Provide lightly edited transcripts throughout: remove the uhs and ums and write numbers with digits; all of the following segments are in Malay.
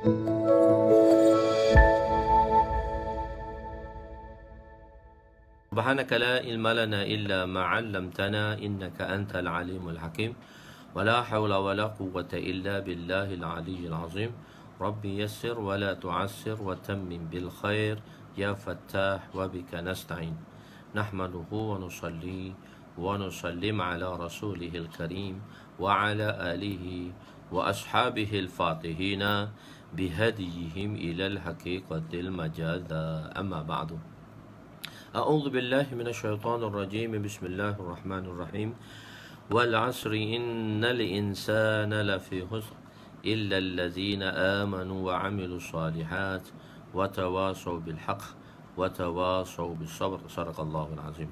سبحانك لا علم لنا إلا ما علمتنا إنك أنت العليم الحكيم ولا حول ولا قوة إلا بالله العلي العظيم ربي يسر ولا تعسر وتمم بالخير يا فتاح وبك نستعين نحمده ونصلي ونسلم على رسوله الكريم وعلى آله وأصحابه الفاتحين بهديهم إلى الحقيقة المجاذة أما بعد أعوذ بالله من الشيطان الرجيم بسم الله الرحمن الرحيم والعصر إن الإنسان لفي خسر إلا الذين آمنوا وعملوا الصالحات وتواصوا بالحق وتواصوا بالصبر صدق الله العظيم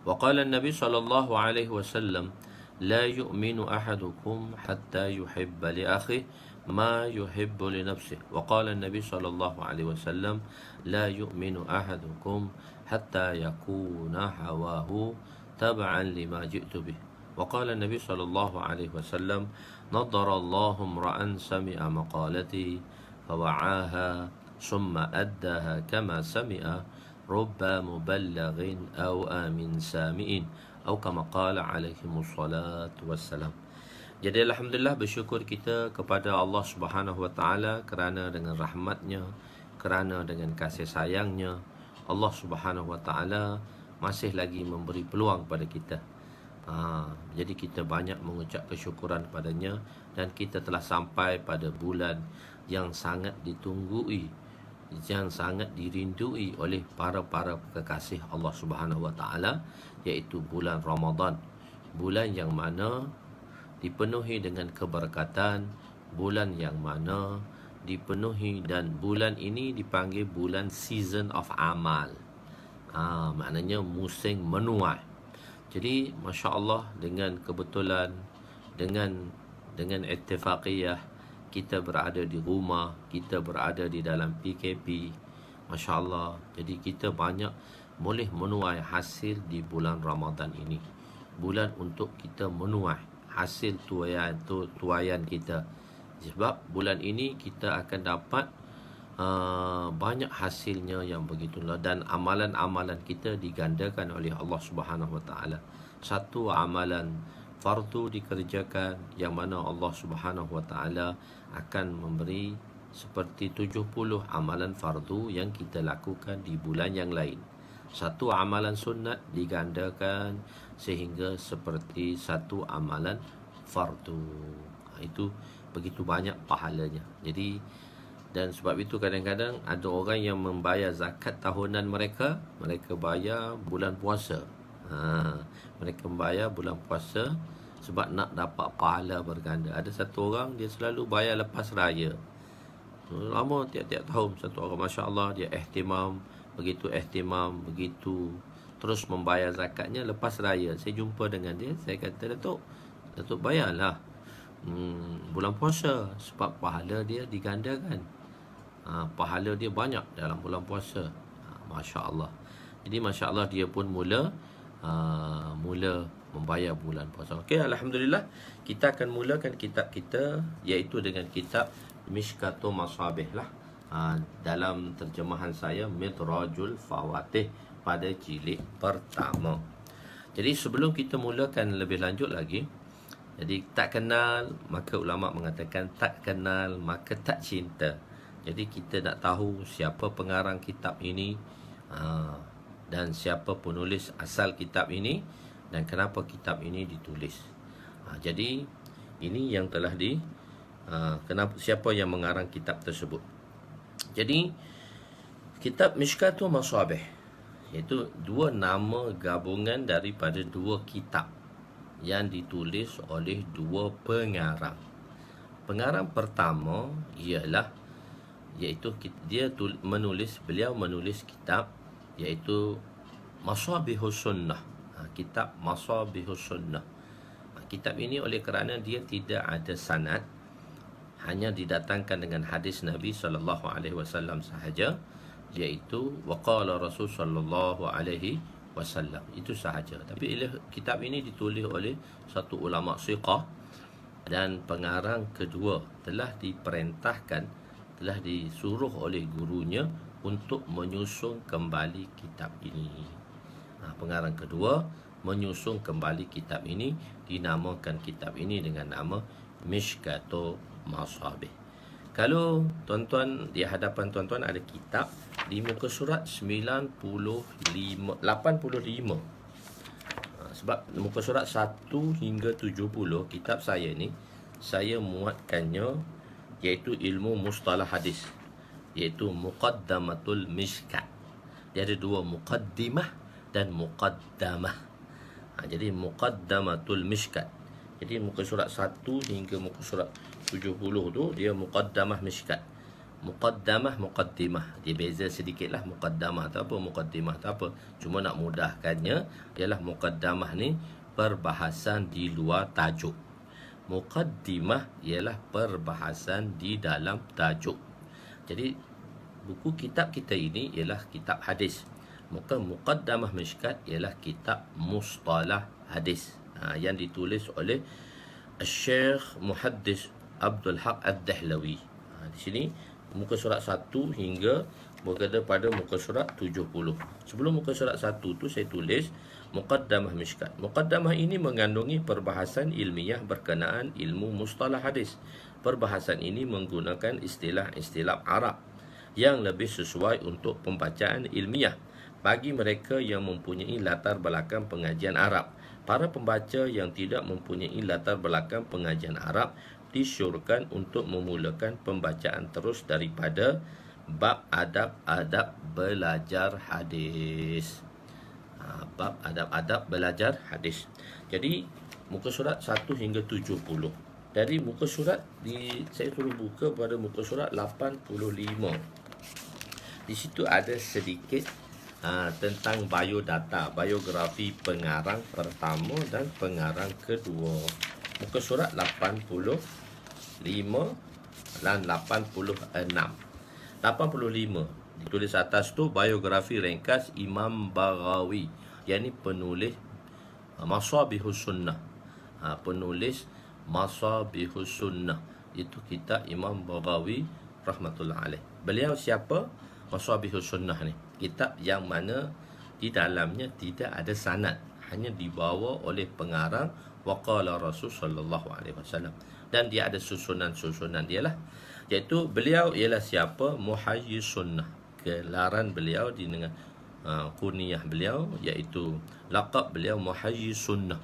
وقال النبي صلى الله عليه وسلم لا يؤمن أحدكم حتى يحب لأخيه ما يحب لنفسه وقال النبي صلى الله عليه وسلم لا يؤمن أحدكم حتى يكون هواه تبعا لما جئت به وقال النبي صلى الله عليه وسلم نضر الله امرأ سمع مقالتي فوعاها ثم أداها كما سمع رب مبلغ أو آمن سامع أو كما قال عليهم الصلاة والسلام. Jadi alhamdulillah bersyukur kita kepada Allah Subhanahu wa taala kerana dengan rahmatnya, kerana dengan kasih sayangnya Allah Subhanahu wa taala masih lagi memberi peluang kepada kita. Jadi kita banyak mengucap kesyukuran padanya dan kita telah sampai pada bulan yang sangat ditunggui, yang sangat dirindui oleh para kekasih Allah Subhanahu wa taala, iaitu bulan Ramadan. Bulan yang mana dipenuhi dengan keberkatan, bulan yang mana dipenuhi, dan bulan ini dipanggil bulan season of amal. Maknanya musim menuai. Jadi Masya Allah, dengan kebetulan, dengan ittifaqiyah, kita berada di rumah, kita berada di dalam PKP, Masya Allah. Jadi kita banyak boleh menuai hasil di bulan Ramadan ini. Bulan untuk kita menuai hasil tuaian kita. Sebab bulan ini kita akan dapat banyak hasilnya yang begitulah, dan amalan-amalan kita digandakan oleh Allah Subhanahu wa taala. Satu amalan fardu dikerjakan yang mana Allah Subhanahu wa taala akan memberi seperti 70 amalan fardu yang kita lakukan di bulan yang lain. Satu amalan sunat digandakan sehingga seperti satu amalan fardu. Itu begitu banyak pahalanya. Jadi, dan sebab itu kadang-kadang ada orang yang membayar zakat tahunan mereka bayar bulan puasa. Mereka membayar bulan puasa sebab nak dapat pahala berganda. Ada satu orang dia selalu bayar lepas raya. Lama tiap-tiap tahun satu orang, Masya Allah, dia ihtimam begitu terus membayar zakatnya lepas raya. Saya jumpa dengan dia, saya kata, Datuk bayarlah bulan puasa sebab pahala dia digandakan. Pahala dia banyak dalam bulan puasa. Masya Allah. Jadi Masya Allah, dia pun mula membayar bulan puasa. Okey, alhamdulillah, kita akan mulakan kitab kita, iaitu dengan kitab Mishkatul Masabih lah. Dalam terjemahan saya Midrajul Fawatih pada jilid pertama. Jadi sebelum kita mulakan lebih lanjut lagi, jadi tak kenal maka ulama mengatakan tak kenal maka tak cinta. Jadi kita nak tahu siapa pengarang kitab ini, dan siapa penulis asal kitab ini, dan kenapa kitab ini ditulis. Jadi ini yang telah kenapa, siapa yang mengarang kitab tersebut. Jadi kitab Mishkatul Masabih iaitu dua nama gabungan daripada dua kitab yang ditulis oleh dua pengarang. Pengarang pertama beliau menulis kitab iaitu Masabihus Sunnah. Kitab Masabihus Sunnah. Kitab ini oleh kerana dia tidak ada sanad, hanya didatangkan dengan hadis Nabi sallallahu alaihi wasallam sahaja, iaitu waqala Rasul sallallahu alaihi wasallam, itu sahaja. Tapi kitab ini ditulis oleh satu ulama siqah, dan pengarang kedua telah diperintahkan telah disuruh oleh gurunya untuk menyusun kembali kitab ini. Pengarang kedua menyusun kembali kitab ini, dinamakan kitab ini dengan nama Mishkatul Masabih. Kalau tuan-tuan di hadapan tuan-tuan ada kitab di muka surat 85. Sebab muka surat 1 hingga 70 kitab saya ni saya muatkannya iaitu ilmu mustalah hadis, iaitu Muqaddamatul Mishkat. Dia ada dua, Muqaddimah dan Muqaddamah. Jadi Muqaddamatul Mishkat. Jadi muka surat 1 hingga muka surat 70 tu dia Muqaddamah Mishkat. Muqaddamah, Muqaddimah. Dia beza sedikitlah, Muqaddamah tu apa, Muqaddimah tu apa. Cuma nak mudahkannya ialah Muqaddamah ni perbahasan di luar tajuk. Muqaddimah ialah perbahasan di dalam tajuk. Jadi buku kitab kita ini ialah kitab hadis. Maka Muqaddamah Mishkat ialah kitab mustalah hadis, yang ditulis oleh Syekh Muhaddis Abdul Haq Ad-Dahlawi. Di sini muka surat 1 hingga berada pada muka surat 70. Sebelum muka surat 1 tu saya tulis Muqaddamah Mishkat. Muqaddamah ini mengandungi perbahasan ilmiah berkenaan ilmu mustalah hadis. Perbahasan ini menggunakan istilah-istilah Arab yang lebih sesuai untuk pembacaan ilmiah bagi mereka yang mempunyai latar belakang pengajian Arab. Para pembaca yang tidak mempunyai latar belakang pengajian Arab disyorkan untuk memulakan pembacaan terus daripada bab adab-adab belajar hadis. Bab adab-adab belajar hadis. Jadi muka surat 1 hingga 70. Dari muka surat saya suruh buka pada muka surat 85. Di situ ada sedikit tentang biodata, biografi pengarang pertama dan pengarang kedua. Muka surat 85 dan 86. 85 ditulis atas tu biografi ringkas Imam Baghawi, yakni penulis Masabihus Sunnah. Penulis Masabihus Sunnah itu kitab Imam Baghawi rahmatullah alaih. Beliau siapa? Masabihus Sunnah ni kitab yang mana di dalamnya tidak ada sanad, hanya dibawa oleh pengarang waqala Rasul sallallahu alaihi wasallam, dan dia ada susunan-susunan dialah, iaitu beliau ialah siapa? Muhayyiz Sunnah. Gelaran beliau dengan kunyah beliau iaitu laqab beliau Muhayyiz Sunnah,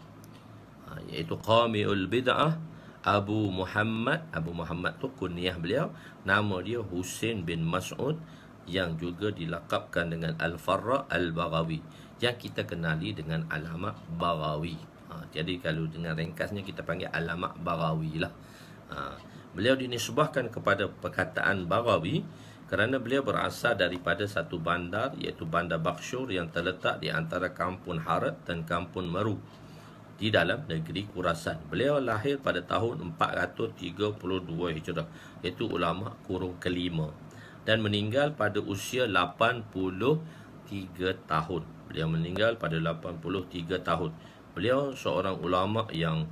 iaitu Qami'ul Bid'ah Abu Muhammad. Abu Muhammad tu kunyah beliau. Nama dia Husain bin Mas'ud, yang juga dilakabkan dengan Al-Farra Al-Baghawi, yang kita kenali dengan alamat Baghawi. Jadi kalau dengan ringkasnya kita panggil alamat Baghawi lah. Beliau dinisbahkan kepada perkataan Baghawi kerana beliau berasal daripada satu bandar, iaitu Bandar Bakshur, yang terletak di antara Kampung Harat dan Kampung Meru di dalam negeri Khurasan. Beliau lahir pada tahun 432 Hijrah, iaitu ulama kurung kelima, dan meninggal pada usia 83 tahun. Beliau meninggal pada 83 tahun. Beliau seorang ulama yang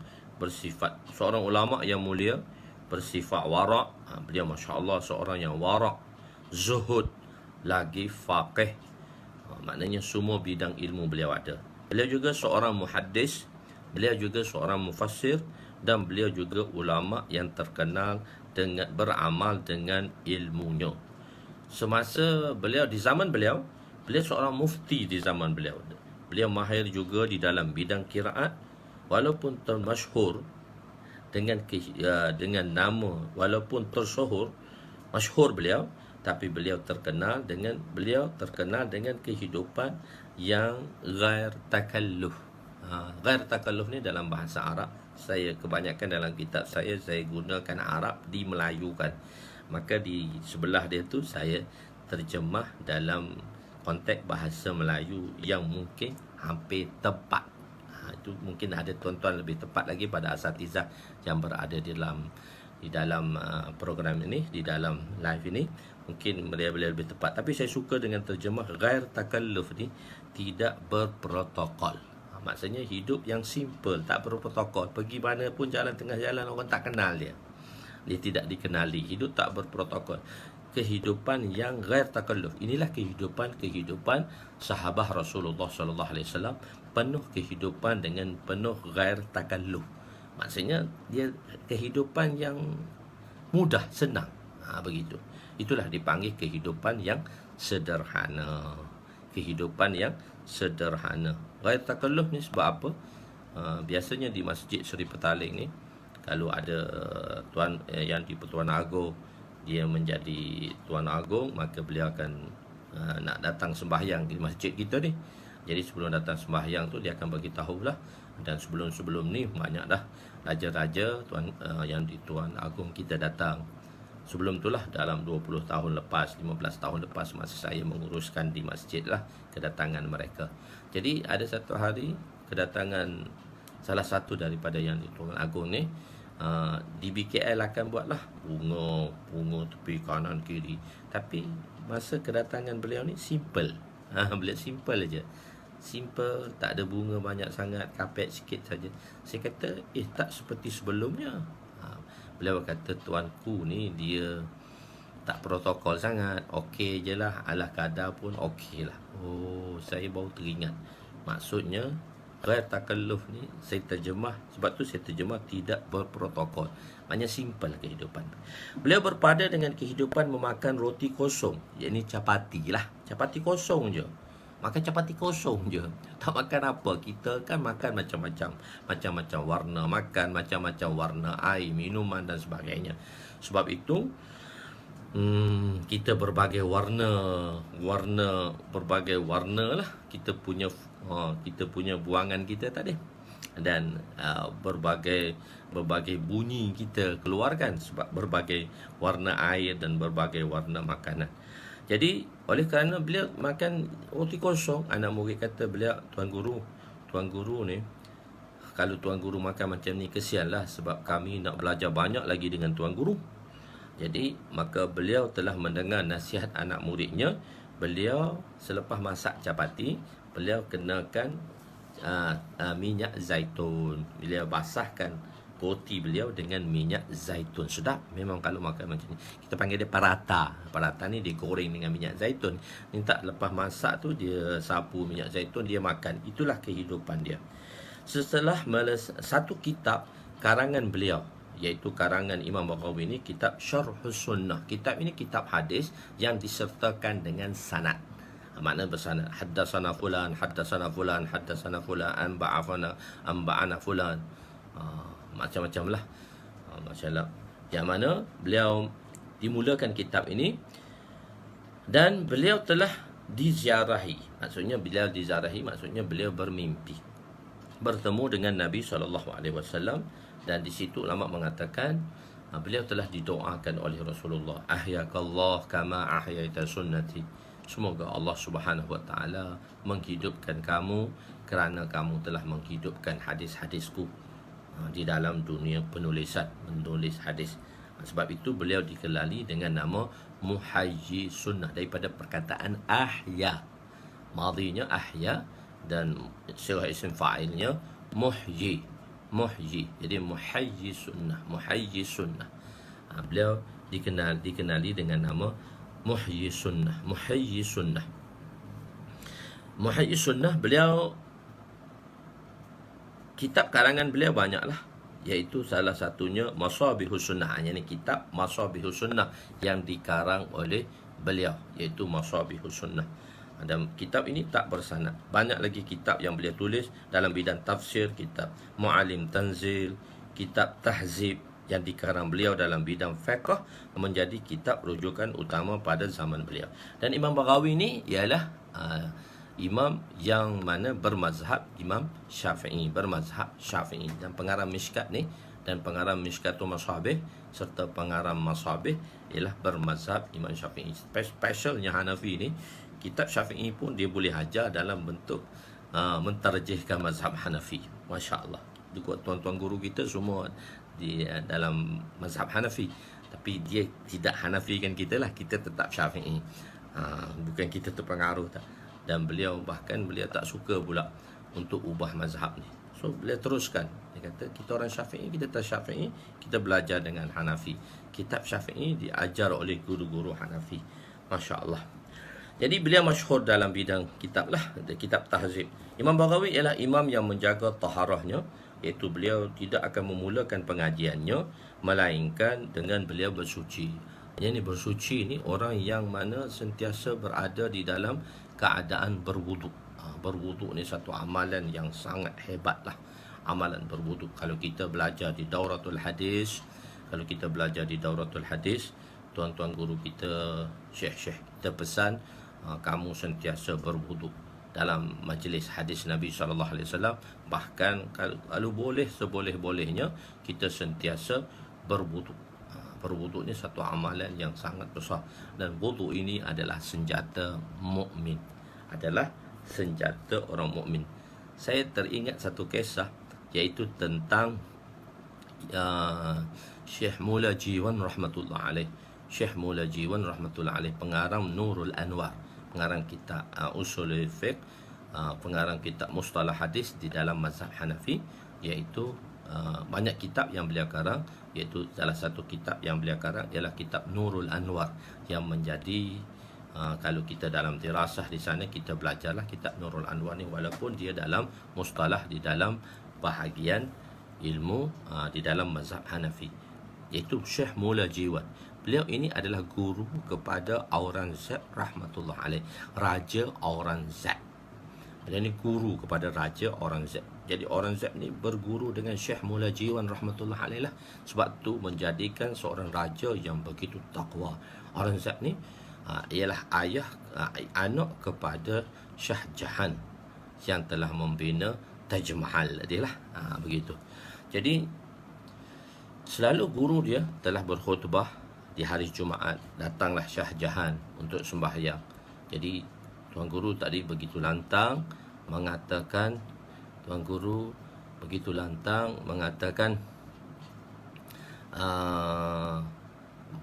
mulia, bersifat warak. Beliau masya-Allah seorang yang warak, zuhud, lagi faqih. Maknanya semua bidang ilmu beliau ada. Beliau juga seorang muhaddis, beliau juga seorang mufassir, dan beliau juga ulama yang terkenal dengan beramal dengan ilmunya. Semasa beliau, di zaman beliau seorang mufti di zaman beliau. Beliau mahir juga di dalam bidang qiraat, walaupun termasyhur dengan nama, walaupun tersyhur masyhur beliau, tapi beliau terkenal dengan kehidupan yang ghair takalluf. Ghair takalluf ni dalam bahasa Arab, saya kebanyakan dalam kitab saya gunakan Arab dimelayukan. Maka di sebelah dia tu saya terjemah dalam konteks bahasa Melayu yang mungkin hampir tepat. Itu mungkin ada tuan-tuan lebih tepat lagi pada asatizah yang berada di dalam program ini, di dalam live ini. Mungkin beliau lebih tepat. Tapi saya suka dengan terjemah ghair takalluf ni, tidak berprotokol. Maksudnya hidup yang simple, tak berprotokol. Pergi mana pun jalan tengah jalan orang tak kenal dia. dia tidak dikenali, hidup tak berprotokol, kehidupan yang ghair takalluf. Inilah kehidupan sahabat Rasulullah sallallahu alaihi wasallam, penuh kehidupan dengan penuh ghair takalluf. Maksudnya dia kehidupan yang mudah, senang. Begitu. Itulah dipanggil kehidupan yang sederhana. Kehidupan yang sederhana. Ghair takalluf ni sebab apa? Biasanya di Masjid Seri Petaling ni, kalau ada tuan yang di Pertuan Agong, dia menjadi tuan agong, maka beliau akan nak datang sembahyang di masjid kita ni. Jadi sebelum datang sembahyang tu dia akan bagi tahulah. Dan sebelum ni banyak dah raja-raja yang di Tuan Agong kita datang. Sebelum itulah dalam 20 tahun lepas, 15 tahun lepas, masa saya menguruskan di masjid lah kedatangan mereka. Jadi ada satu hari kedatangan salah satu daripada yang di Tuan Agong ni, di BKL akan buatlah bunga tepi kanan kiri. Tapi masa kedatangan beliau ni simple. Beliau simple aja. Simple, tak ada bunga banyak sangat, kapet sikit saja. Saya kata, tak seperti sebelumnya. Beliau kata, tuanku ni dia tak protokol sangat. Okey je lah, ala kadar pun okey lah. Oh, saya baru teringat. Maksudnya ghair takalluf ni saya terjemah, sebab tu saya terjemah tidak berprotokol. Maknanya simple kehidupan. Beliau berpada dengan kehidupan memakan roti kosong, yakni capati lah. Capati kosong je. Makan capati kosong je. Tak makan apa. Kita kan makan macam-macam. Macam-macam warna makan, macam-macam warna air, minuman dan sebagainya. Sebab itu kita berbagai warna berbagai warna lah kita punya buangan kita tadi, dan berbagai bunyi kita keluarkan sebab berbagai warna air dan berbagai warna makanan. Jadi oleh kerana beliau makan roti kosong, anak murid kata beliau, tuan guru ni, kalau tuan guru makan macam ni kesianlah, sebab kami nak belajar banyak lagi dengan tuan guru. Jadi maka beliau telah mendengar nasihat anak muridnya. Beliau selepas masak capati, beliau kenakan minyak zaitun. Beliau basahkan roti beliau dengan minyak zaitun. Sedap memang kalau makan macam ni. Kita panggil dia parata. Parata ni digoreng dengan minyak zaitun. Minta lepas masak tu dia sapu minyak zaitun, dia makan. Itulah kehidupan dia. Setelah satu kitab karangan beliau, iaitu karangan Imam Baghawi ini, kitab Syarhus Sunnah. Kitab ini kitab hadis yang disertakan dengan sanad. Makna bersanad. Haddatsana fulan, haddatsana fulan, haddatsana fulan, anba'ana fulan. Macam-macam lah. Masya-Allah. Yang mana beliau dimulakan kitab ini dan beliau telah diziarahi. Maksudnya beliau diziarahi, maksudnya beliau bermimpi bertemu dengan Nabi SAW. Dan di situ ulama mengatakan beliau telah didoakan oleh Rasulullah, ahyakallah kama ahyaita sunnati. Semoga Allah Subhanahu wa taala menghidupkan kamu kerana kamu telah menghidupkan hadis-hadisku di dalam dunia penulisan, menulis hadis. Sebab itu beliau dikenali dengan nama Muhayyi Sunnah, daripada perkataan ahya. Madinya ahya dan sirah isim fa'ilnya muhyi. Jadi Muhayyi Sunnah. Beliau dikenali dengan nama Muhayyi Sunnah. Beliau, kitab karangan beliau banyaklah, iaitu salah satunya Masabihus Sunnah. Ini kitab Masabihus Sunnah yang dikarang oleh beliau, iaitu Masabihus Sunnah. Dan kitab ini tak bersanad. Banyak lagi kitab yang beliau tulis dalam bidang tafsir, kitab Mu'alim Tanzil, kitab Tahzib yang dikarang beliau dalam bidang fiqh, menjadi kitab rujukan utama pada zaman beliau. Dan Imam Baghawi ni ialah imam yang mana bermazhab Imam Syafi'i, dan pengarang Mishkat ni, dan pengarang Mishkatul Masabih serta pengarang Masabih ialah bermazhab Imam Syafi'i. Specialnya Hanafi ni, kitab Syafi'i pun dia boleh ajar dalam bentuk mentarjihkan mazhab Hanafi. Masya Allah. Tuan-tuan guru kita semua di dalam mazhab Hanafi, tapi dia tidak Hanafikan kita lah, kita tetap Syafi'i. Bukan kita terpengaruh tak. Dan beliau bahkan beliau tak suka pula untuk ubah mazhab ni. So beliau teruskan, dia kata kita orang Syafi'i, kita tak Syafi'i, kita belajar dengan Hanafi. Kitab Syafi'i diajar oleh guru-guru Hanafi. Masya Allah. Jadi beliau masyhur dalam bidang kitab lah, kitab tahzib. Imam Baghawi ialah imam yang menjaga taharahnya, iaitu beliau tidak akan memulakan pengajiannya melainkan dengan beliau bersuci. Yang ni bersuci ni orang yang mana sentiasa berada di dalam keadaan berwuduk. Berwuduk ni satu amalan yang sangat hebat lah. Amalan berwuduk. Kalau kita belajar di Dauratul Hadis, tuan-tuan guru kita, syekh-syekh kita pesan, kamu sentiasa berwuduk dalam majlis hadis Nabi SAW. Bahkan kalau boleh, seboleh-bolehnya kita sentiasa berwuduk. Berwuduk ni satu amalan yang sangat besar, dan wuduk ini adalah senjata mukmin, adalah senjata orang mukmin. Saya teringat satu kisah, iaitu tentang Syekh Mula Jiwan rahmatullah alaih. Syekh Mula Jiwan rahmatullah alaih, pengarang Nurul Anwar, pengarang kitab usul fiqh, pengarang kitab mustalah hadis di dalam mazhab Hanafi, iaitu banyak kitab yang beliau karang, iaitu salah satu kitab yang beliau karang ialah kitab Nurul Anwar, yang menjadi kalau kita dalam dirasah di sana kita belajarlah kitab Nurul Anwar ni, walaupun dia dalam mustalah, di dalam bahagian ilmu di dalam mazhab Hanafi, iaitu Syekh Mula Jiwan. Beliau ini adalah guru kepada Aurangzeb rahmatullah alaih, Raja Aurangzeb. Beliau ni guru kepada Raja Aurangzeb. Jadi Aurangzeb ni berguru dengan Syekh Mula Jiwan rahmatullah alaih lah. Sebab tu menjadikan seorang raja yang begitu takwa. Aurangzeb ni ialah anak kepada Shah Jahan yang telah membina Taj Mahal dia lah. Begitu. Jadi selalu guru dia telah berkhutbah di hari Jumaat. Datanglah Shah Jahan untuk sembahyang. Jadi Tuan Guru tadi begitu lantang mengatakan,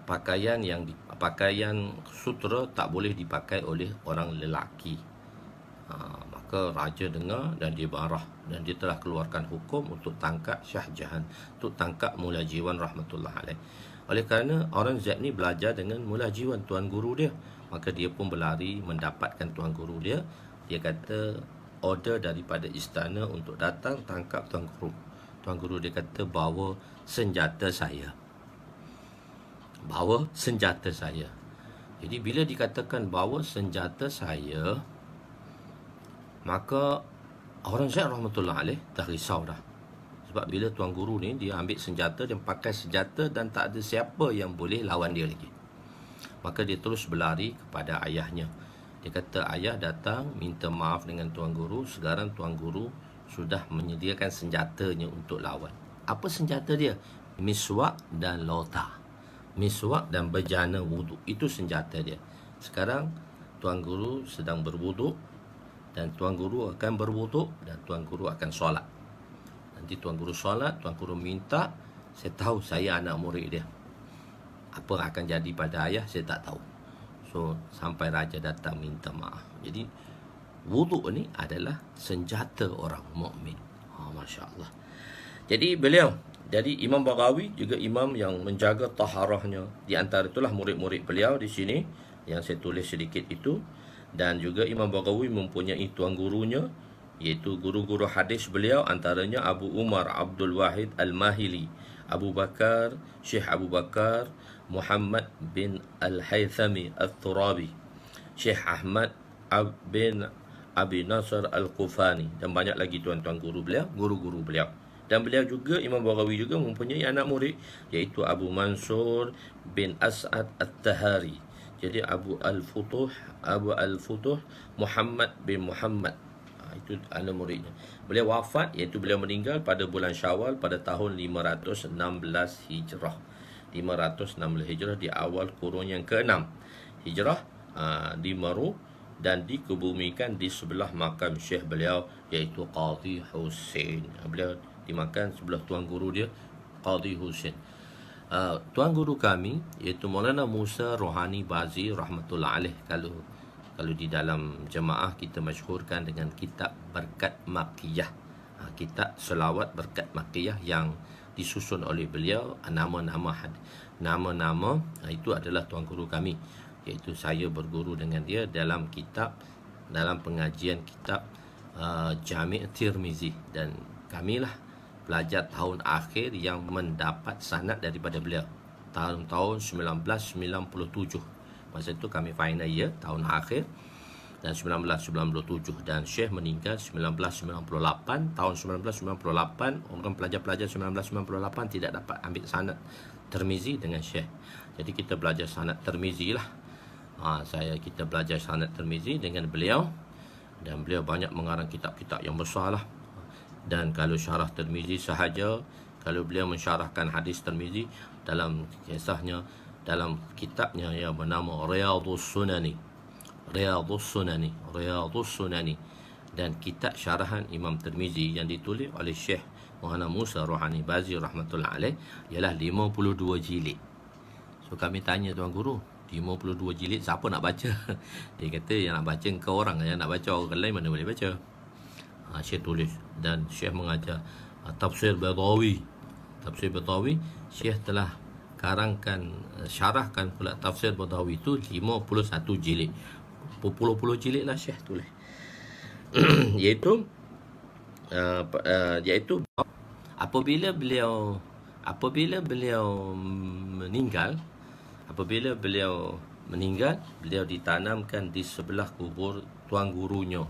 pakaian sutra tak boleh dipakai oleh orang lelaki. Maka raja dengar dan dia marah, dan dia telah keluarkan hukum untuk tangkap Shah Jahan, untuk tangkap Mula Jiwan rahmatullah alaih. Oleh kerana Aurangzeb ni belajar dengan Mula Jiwan, tuan guru dia, maka dia pun berlari mendapatkan tuan guru dia. Dia kata order daripada istana untuk datang tangkap tuan guru. Tuan guru dia kata bawa senjata saya. Bawa senjata saya. Jadi bila dikatakan bawa senjata saya, maka Aurangzeb rahmatullah alaih dah risau dah. Sebab bila tuan guru ni dia ambil senjata, dia pakai senjata dan tak ada siapa yang boleh lawan dia lagi. Maka dia terus berlari kepada ayahnya. Dia kata, ayah datang minta maaf dengan tuan guru. Sekarang tuan guru sudah menyediakan senjatanya untuk lawan. Apa senjata dia? Miswak dan lota. Miswak dan bejana wuduk. Itu senjata dia. Sekarang tuan guru sedang berwuduk, dan tuan guru akan berwuduk, dan tuan guru akan solat. Nanti tuan guru solat, tuan guru minta, saya tahu saya anak murid dia. Apa yang akan jadi pada ayah, saya tak tahu. So, sampai raja datang minta maaf. Jadi, wuduk ni adalah senjata orang mukmin. Masya Allah. Jadi, Imam Baghawi juga imam yang menjaga taharahnya. Di antara itulah murid-murid beliau di sini, yang saya tulis sedikit itu. Dan juga Imam Baghawi mempunyai tuan gurunya, iaitu guru-guru hadis beliau, antaranya Abu Umar Abdul Wahid Al-Mahili, Syekh Abu Bakar Muhammad bin Al-Haythami Al-Thurabi, Syekh Ahmad bin Abi Nasr Al-Qufani, dan banyak lagi tuan-tuan guru beliau. Dan beliau juga, Imam Baghawi juga mempunyai anak murid, iaitu Abu Mansur bin As'ad At-Tahari. Jadi Abu Al-Futuh Muhammad bin Muhammad, itu anak muridnya. Beliau wafat, iaitu beliau meninggal pada bulan Syawal pada tahun 516 Hijrah. 516 Hijrah, di awal kurun yang ke-6 Hijrah, di Meru, dan dikebumikan di sebelah makam syekh beliau, iaitu Qadhi Husin. Beliau dimakan sebelah tuan guru dia, Qadhi Husin. Tuan guru kami iaitu Maulana Musa Rohani Bazi rahmatullah alaih. Kalau di dalam jemaah kita masyhurkan dengan kitab Berkat Makkiyah. kitab selawat berkat Makkiyah yang disusun oleh beliau. Nama-nama itu adalah tuan guru kami, iaitu saya berguru dengan dia dalam pengajian kitab Jami' Tirmizi, dan kamilah pelajar tahun akhir yang mendapat sanad daripada beliau tahun 1997. Masa itu kami final year, tahun akhir, dan 1997, dan Syekh meninggal 1998. Tahun 1998 orang pelajar-pelajar 1998 tidak dapat ambil sanad Tirmizi dengan Syekh. Jadi kita belajar sanad Tirmizi lah. Kita belajar sanad Tirmizi dengan beliau, dan beliau banyak mengarang kitab-kitab yang besar lah. Dan kalau syarah Tirmizi sahaja, kalau beliau mensyarahkan hadis Tirmizi dalam kisahnya, dalam kitabnya yang bernama Riyadhus Sunani, dan kitab syarahan Imam Tirmizi yang ditulis oleh Syekh Muhammad Musa Rohani Bazi rahmatullah alaih ialah 52 jilid. So kami tanya tuan guru, 52 jilid siapa nak baca? Dia kata yang nak baca engkau orang, yang nak baca orang lain mana boleh baca. Syekh tulis, dan Syekh mengajar Tafsir Badawi. Syekh telah syarahkan pula Tafsir Badawi itu 51 jilid. Puluh-puluh jilid lah Syekh tulis. iaitu apabila beliau meninggal, beliau ditanamkan di sebelah kubur tuan gurunya,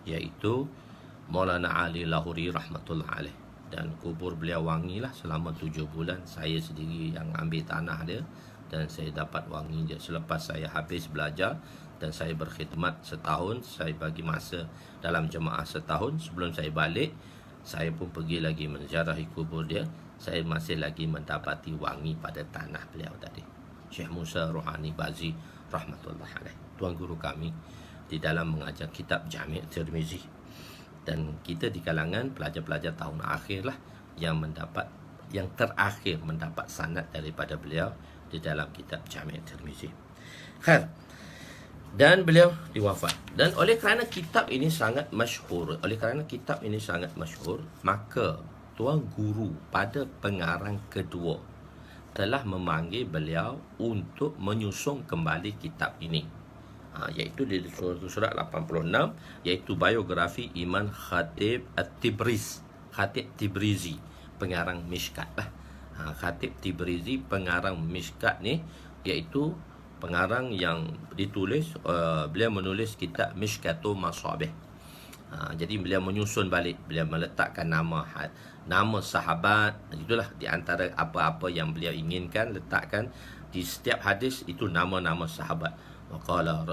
iaitu Maulana Ali Lahori rahmatullah alaih. Dan kubur beliau wangilah selama 7 bulan. Saya sendiri yang ambil tanah dia, dan saya dapat wangi dia. Selepas saya habis belajar dan saya berkhidmat setahun, saya bagi masa dalam jemaah setahun. Sebelum saya balik, saya pun pergi lagi menziarahi kubur dia. Saya masih lagi mendapati wangi pada tanah beliau tadi. Syekh Musa Rohani Bazi rahmatullah alaih, tuan guru kami di dalam mengajar kitab Jami' Tirmizi. Dan kita di kalangan pelajar-pelajar tahun akhir lah yang terakhir mendapat sanad daripada beliau di dalam kitab Jami' Tirmizi. Khair. Dan beliau diwafat. Dan oleh kerana kitab ini sangat masyhur, maka tuan guru pada pengarang kedua telah memanggil beliau untuk menyusun kembali kitab ini. Iaitu di surat 86, iaitu biografi Imam Khatib Tibrizi, pengarang Mishkat lah. Khatib Tibrizi, pengarang Mishkat ni, iaitu pengarang yang ditulis, beliau menulis kitab Mishkatul Masabih. Jadi beliau menyusun balik, beliau meletakkan nama sahabat, itulah di antara apa-apa yang beliau inginkan letakkan di setiap hadis itu nama-nama sahabat. Waqala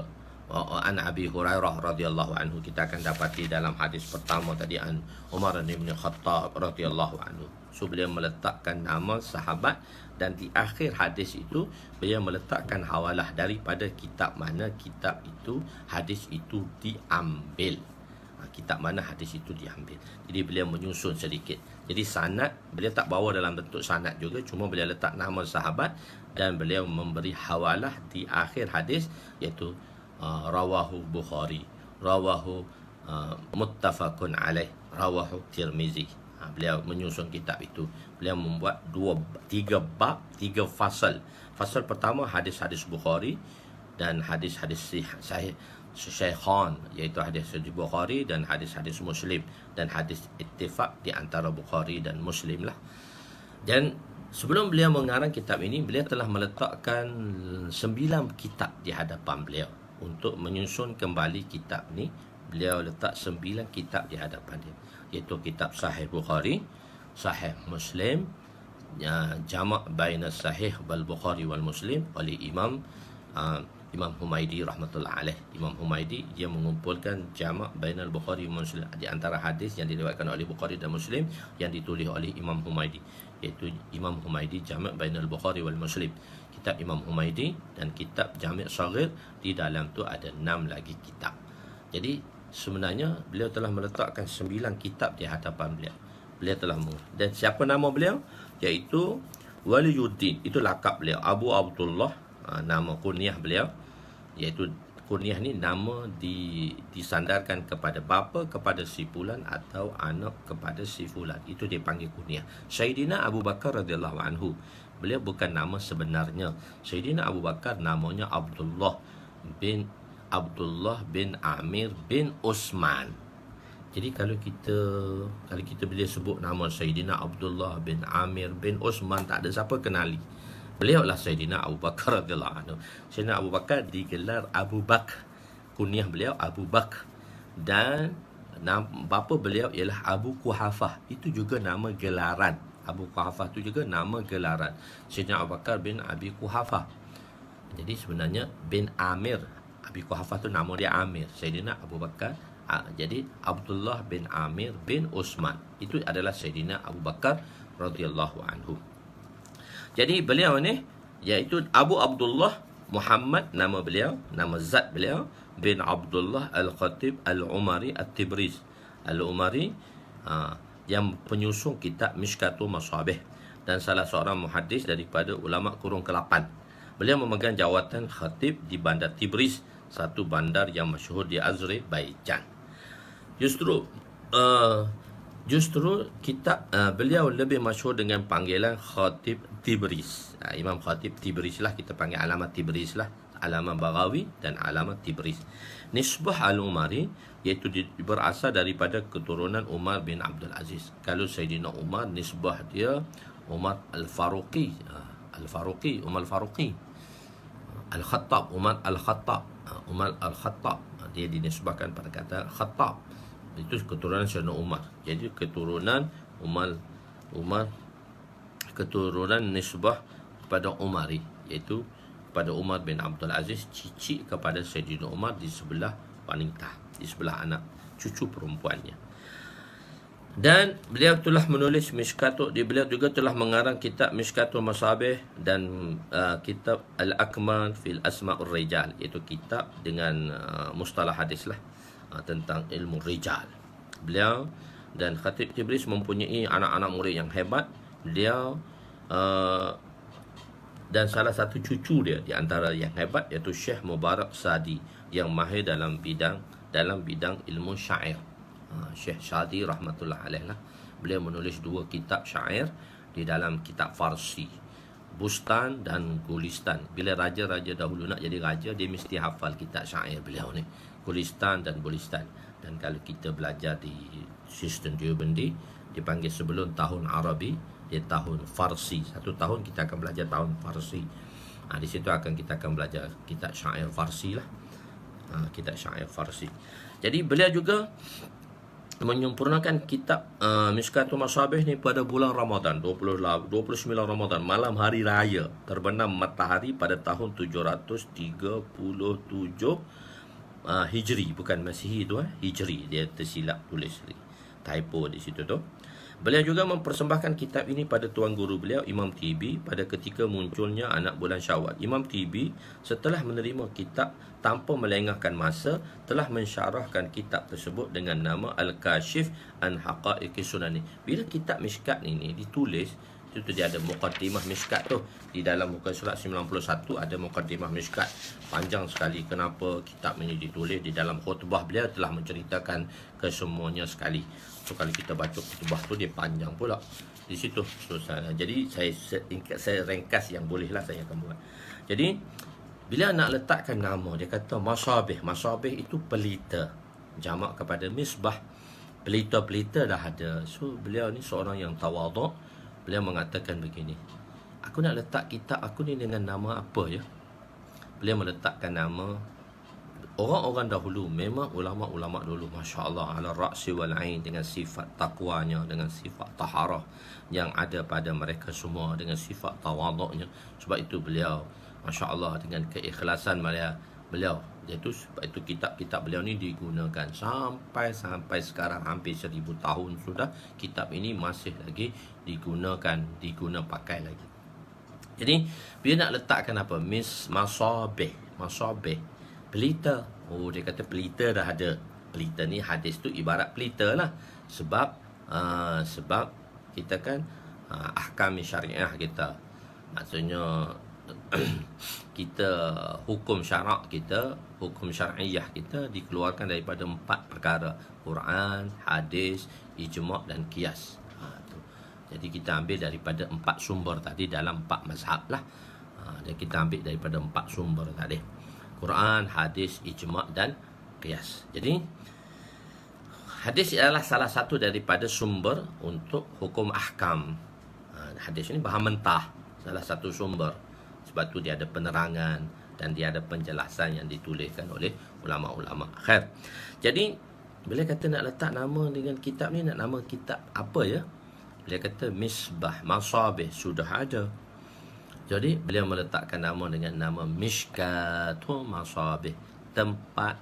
an Abi Hurairah radhiyallahu anhu, kita akan dapati dalam hadis pertama tadi an Umar bin Khattab radhiyallahu anhu. So beliau meletakkan nama sahabat, dan di akhir hadis itu beliau meletakkan hawalah daripada kitab mana hadis itu diambil. Jadi beliau menyusun sedikit. Jadi sanad beliau tak bawa dalam bentuk sanad juga, cuma beliau letak nama sahabat, dan beliau memberi hawalah di akhir hadis, iaitu rawahu Bukhari, rawahu muttafaqun alaih, rawahu Tirmizi. Beliau menyusun kitab itu. Beliau membuat 3 bab, 3 fasal. Fasal pertama hadis-hadis Bukhari dan hadis-hadis sahih Syekhan, iaitu hadis-hadis Bukhari dan hadis-hadis Muslim, dan hadis ittifaq di antara Bukhari dan Muslim lah. Dan sebelum beliau mengarang kitab ini, beliau telah meletakkan 9 kitab di hadapan beliau. Untuk menyusun kembali kitab ni, beliau letak 9 kitab di hadapan dia, iaitu kitab Sahih Bukhari, Sahih Muslim, Jama' baina Sahih wal Bukhari wal Muslim oleh Imam Humaidi rahmatullah alaih. Imam Humaidi dia mengumpulkan Jama' bainal Bukhari wal Muslim, di antara hadis yang diriwayatkan oleh Bukhari dan Muslim yang ditulis oleh Imam Humaidi, iaitu Imam Humaidi Jama' bainal Bukhari wal Muslim, kitab Imam Humaidi, dan kitab Jami' Saghir. Di dalam tu ada 6 lagi kitab. Jadi sebenarnya beliau telah meletakkan 9 kitab di hadapan beliau. Beliau telah dan siapa nama beliau? Iaitu Waliyuddin, itu lakab beliau. Abu Abdullah, nama kunyah beliau, iaitu kunyah ni nama disandarkan kepada bapa kepada si fulan atau anak kepada si fulan. Itu dia panggil kunyah. Sayyidina Abu Bakar radhiyallahu anhu, beliau bukan nama sebenarnya. Sayyidina Abu Bakar namanya Abdullah bin Amir bin Uthman. Jadi kalau kita bila sebut nama Sayyidina Abdullah bin Amir bin Uthman, tak ada siapa kenali. Beliau lah Sayyidina Abu Bakar radhiyallahu anhu. Sayyidina Abu Bakar digelar Abu Bakar. Kunyah beliau Abu Bakar. Dan bapa beliau ialah Abu Quhafah. Itu juga nama gelaran. Abu Quhafah itu juga nama gelaran. Sayyidina Abu Bakar bin Abi Quhafah. Jadi sebenarnya bin Amir. Abi Quhafah tu nama dia Amir. Sayyidina Abu Bakar. Jadi Abdullah bin Amir bin Uthman. Itu adalah Sayyidina Abu Bakar radhiyallahu anhu. Jadi beliau ni iaitu Abu Abdullah Muhammad, nama beliau, nama zat beliau, bin Abdullah Al-Khatib Al-Umari At-Tibriz. Al-Umari yang penyusung kitab Mishkatul Masabih dan salah seorang muhaddis daripada ulama kurun ke-8. Beliau memegang jawatan khatib di bandar Tibriz, satu bandar yang masyhur di Azerbaijan. Justru kitab beliau lebih masyhur dengan panggilan Khatib Tibriz. Imam Khatib Tibriz lah, kita panggil alamat Tibriz lah, alamat Baghawi dan alamat Tibriz. Nisbah Al-Umari iaitu berasal daripada keturunan Umar bin Abdul Aziz. Kalau Sayyidina Umar, nisbah dia Umar Al-Faruqi, Umar Al-Faruqi, Al-Khattab, Umar Al-Khattab, Umar Al-Khattab. Dia dinisbahkan pada kata Khattab. Itu keturunan Sayyidina Umar. Jadi keturunan keturunan nisbah kepada Umari, iaitu kepada Umar bin Abdul Aziz, cici kepada Sayyidina Umar di sebelah wanita, di sebelah anak cucu perempuannya. Dan beliau telah menulis beliau juga telah mengarang kitab Mishkatul Masabih dan kitab Al-Akmal fil Asma'ur Rijal, iaitu kitab dengan mustalah hadis lah, tentang ilmu rijal. Beliau dan Khatib Tibriz mempunyai anak-anak murid yang hebat. Beliau dan salah satu cucu dia di antara yang hebat iaitu Syekh Mubarak Sadi yang mahir dalam bidang ilmu syair. Syekh Sadi rahmatullah alaih lah. Beliau menulis 2 kitab syair di dalam kitab Farsi, Bustan dan Gulistan. Bila raja-raja dahulu nak jadi raja, dia mesti hafal kitab syair beliau ni, Gulistan dan Bulistan. Dan kalau kita belajar di sistem Deobandi, dipanggil sebelum tahun Arabi, dia tahun Farsi. 1 tahun kita akan belajar tahun Farsi. Di situ kita akan belajar kitab syair Farsi lah. Kitab syair Farsi. Jadi beliau juga menyempurnakan kitab Mishkatul Masabih ni pada bulan Ramadan, 29 Ramadan, malam hari raya, terbenam matahari pada tahun 737 Hijri, bukan Masihi tu, Hijri. Dia tersilap tulis, typo di situ tu. Beliau juga mempersembahkan kitab ini pada tuan guru beliau, Imam Tibi, pada ketika munculnya anak bulan Syawal. Imam Tibi setelah menerima kitab tanpa melengahkan masa, telah mensyarahkan kitab tersebut dengan nama Al-Kashif an Haqa'iqi Sunani. Bila kitab Mishkat ini ditulis, itu dia ada muqaddimah Mishkat tu. Di dalam muka surat 91 ada muqaddimah Mishkat. Panjang sekali kenapa kitab ini ditulis. Di dalam khutbah beliau telah menceritakan kesemuanya sekali. So kalau kita baca khutbah tu, dia panjang pula di situ. Jadi saya ringkas yang bolehlah saya akan buat. Jadi bila nak letakkan nama, dia kata Masabih. Masabih itu pelita, jamak kepada misbah. Pelita-pelita dah ada. So beliau ni seorang yang tawaduk. Beliau mengatakan begini, aku nak letak kitab aku ni dengan nama apa ya? Beliau meletakkan nama orang-orang dahulu, memang ulama-ulama dulu, Masya Allah, ala ra'si wal ain, dengan sifat takwanya, dengan sifat taharah yang ada pada mereka semua, dengan sifat tawaduknya. Sebab itu beliau, Masya Allah, dengan keikhlasan beliau, iaitu sebab itu kitab-kitab beliau ni digunakan sampai sekarang, hampir 1000 tahun sudah, kitab ini masih lagi digunakan pakai lagi. Jadi bila nak letakkan apa, Masabih, pelita. Oh, dia kata pelita dah ada. Pelita ni, hadis tu ibarat pelita lah. Sebab kita kan ahkam syariah kita, maksudnya kita hukum syarak kita, hukum syar'iyah kita dikeluarkan daripada 4 perkara: Quran, hadis, ijma' dan qiyas. Jadi kita ambil daripada 4 sumber tadi dalam 4 mazhab lah. Dan kita ambil daripada 4 sumber tadi: Quran, hadis, ijma' dan qiyas. Jadi hadis adalah salah satu daripada sumber untuk hukum ahkam. Hadis ini bahan mentah, salah satu sumber. Sebab tu dia ada penerangan dan dia ada penjelasan yang dituliskan oleh ulama-ulama. Khair. Jadi bila kata nak letak nama dengan kitab ni, nak nama kitab apa ya? Bila kata Misbah Masabih, sudah ada. Jadi beliau meletakkan nama dengan nama Mishkatul Masabih, tempat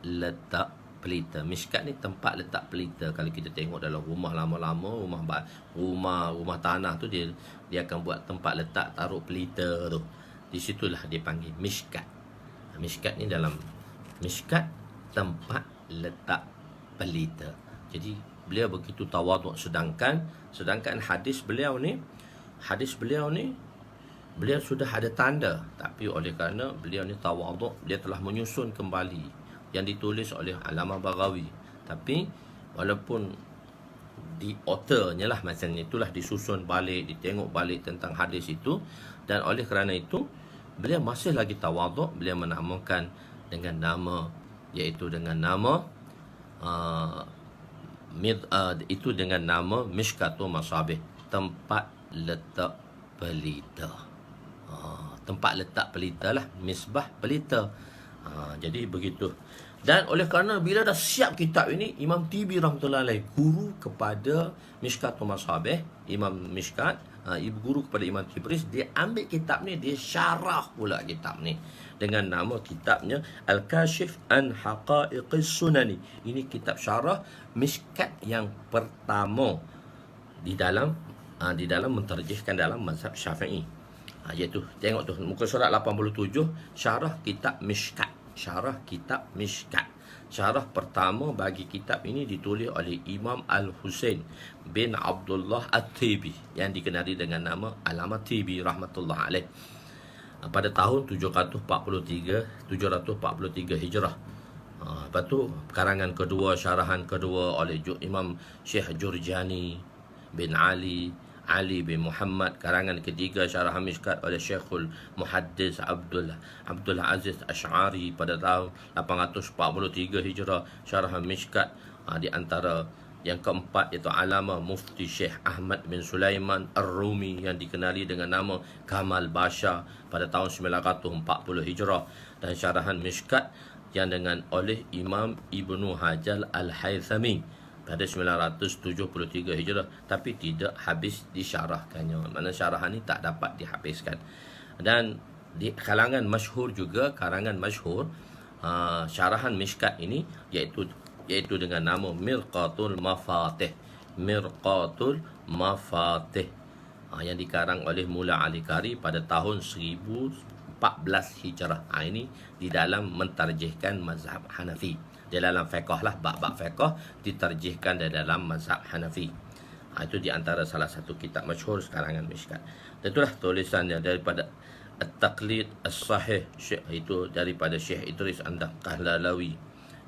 letak pelita. Mishkat ni tempat letak pelita. Kalau kita tengok dalam rumah lama-lama, rumah tanah tu, dia akan buat tempat letak taruh pelita tu. Di situlah dia panggil mishkat. Mishkat ni dalam mishkat, tempat letak pelita. Jadi beliau begitu tawaduk. Sedangkan hadis beliau ni beliau sudah ada tanda, tapi oleh kerana beliau ni tawaduk, dia telah menyusun kembali yang ditulis oleh Allamah Baghawi. Tapi walaupun di authornya lah macam itulah, disusun balik, ditengok balik tentang hadis itu, dan oleh kerana itu beliau masih lagi tawaduk. Beliau menamakan dengan nama, iaitu dengan nama itu dengan nama Mishkatul Masabih, tempat letak pelita. Tempat letak pelita lah, misbah pelita. Jadi begitu. Dan oleh kerana bila dah siap kitab ini, Imam Tibi rahmatullahi alaih, guru kepada Mishkatul Masabih, Imam Mishkat, ibu guru kepada Imam Tibris, dia ambil kitab ni, dia syarah pula kitab ni dengan nama kitabnya Al-Kashif an Haqa'iqis Sunani. Ini kitab syarah Mishkat yang pertama di dalam menterjihkan dalam mazhab Syafi'i. Iaitu tengok tu muka surat 87, syarah kitab Mishkat. Syarah kitab Mishkat. Syarah pertama bagi kitab ini ditulis oleh Imam Al-Husain bin Abdullah At-Tibi, yang dikenali dengan nama Allamah Tibi rahmatullah alaih, pada tahun 743 Hijrah. Lepas tu karangan kedua, syarahan kedua oleh Imam Syekh Jurjani bin Ali bin Muhammad. Karangan ketiga, syarah Mishkat oleh Syekhul Muhaddis Abdul Aziz Asy'ari pada tahun 843 Hijrah. Syarah Mishkat di antara yang keempat iaitu Allamah Mufti Syekh Ahmad bin Sulaiman Ar-Rumi, yang dikenali dengan nama Kamal Basha pada tahun 940 Hijrah. Dan syarahan Mishkat yang dengan oleh Imam Ibnu Hajar Al-Haythami pada 973 Hijrah, tapi tidak habis disyarahkannya. Mana syarahan ni tak dapat dihabiskan. Dan di kalangan masyhur juga, karangan masyhur syarahan Mishkat ini iaitu dengan nama Mirqatul Mafatih. Mirqatul Mafatih, yang dikarang oleh Mula Ali Qari pada tahun 1014 Hijrah. Ini di dalam mentarjihkan mazhab Hanafi. Di dalam fiqh lah, bab-bab fiqh diterjihkan di dalam mazhab Hanafi. Itu di antara salah satu kitab masyhur karangan Mishkat. Dan itulah tulisannya daripada At-Taqlid As-Sahih, itu daripada Syekh Idris An-Dahlawi.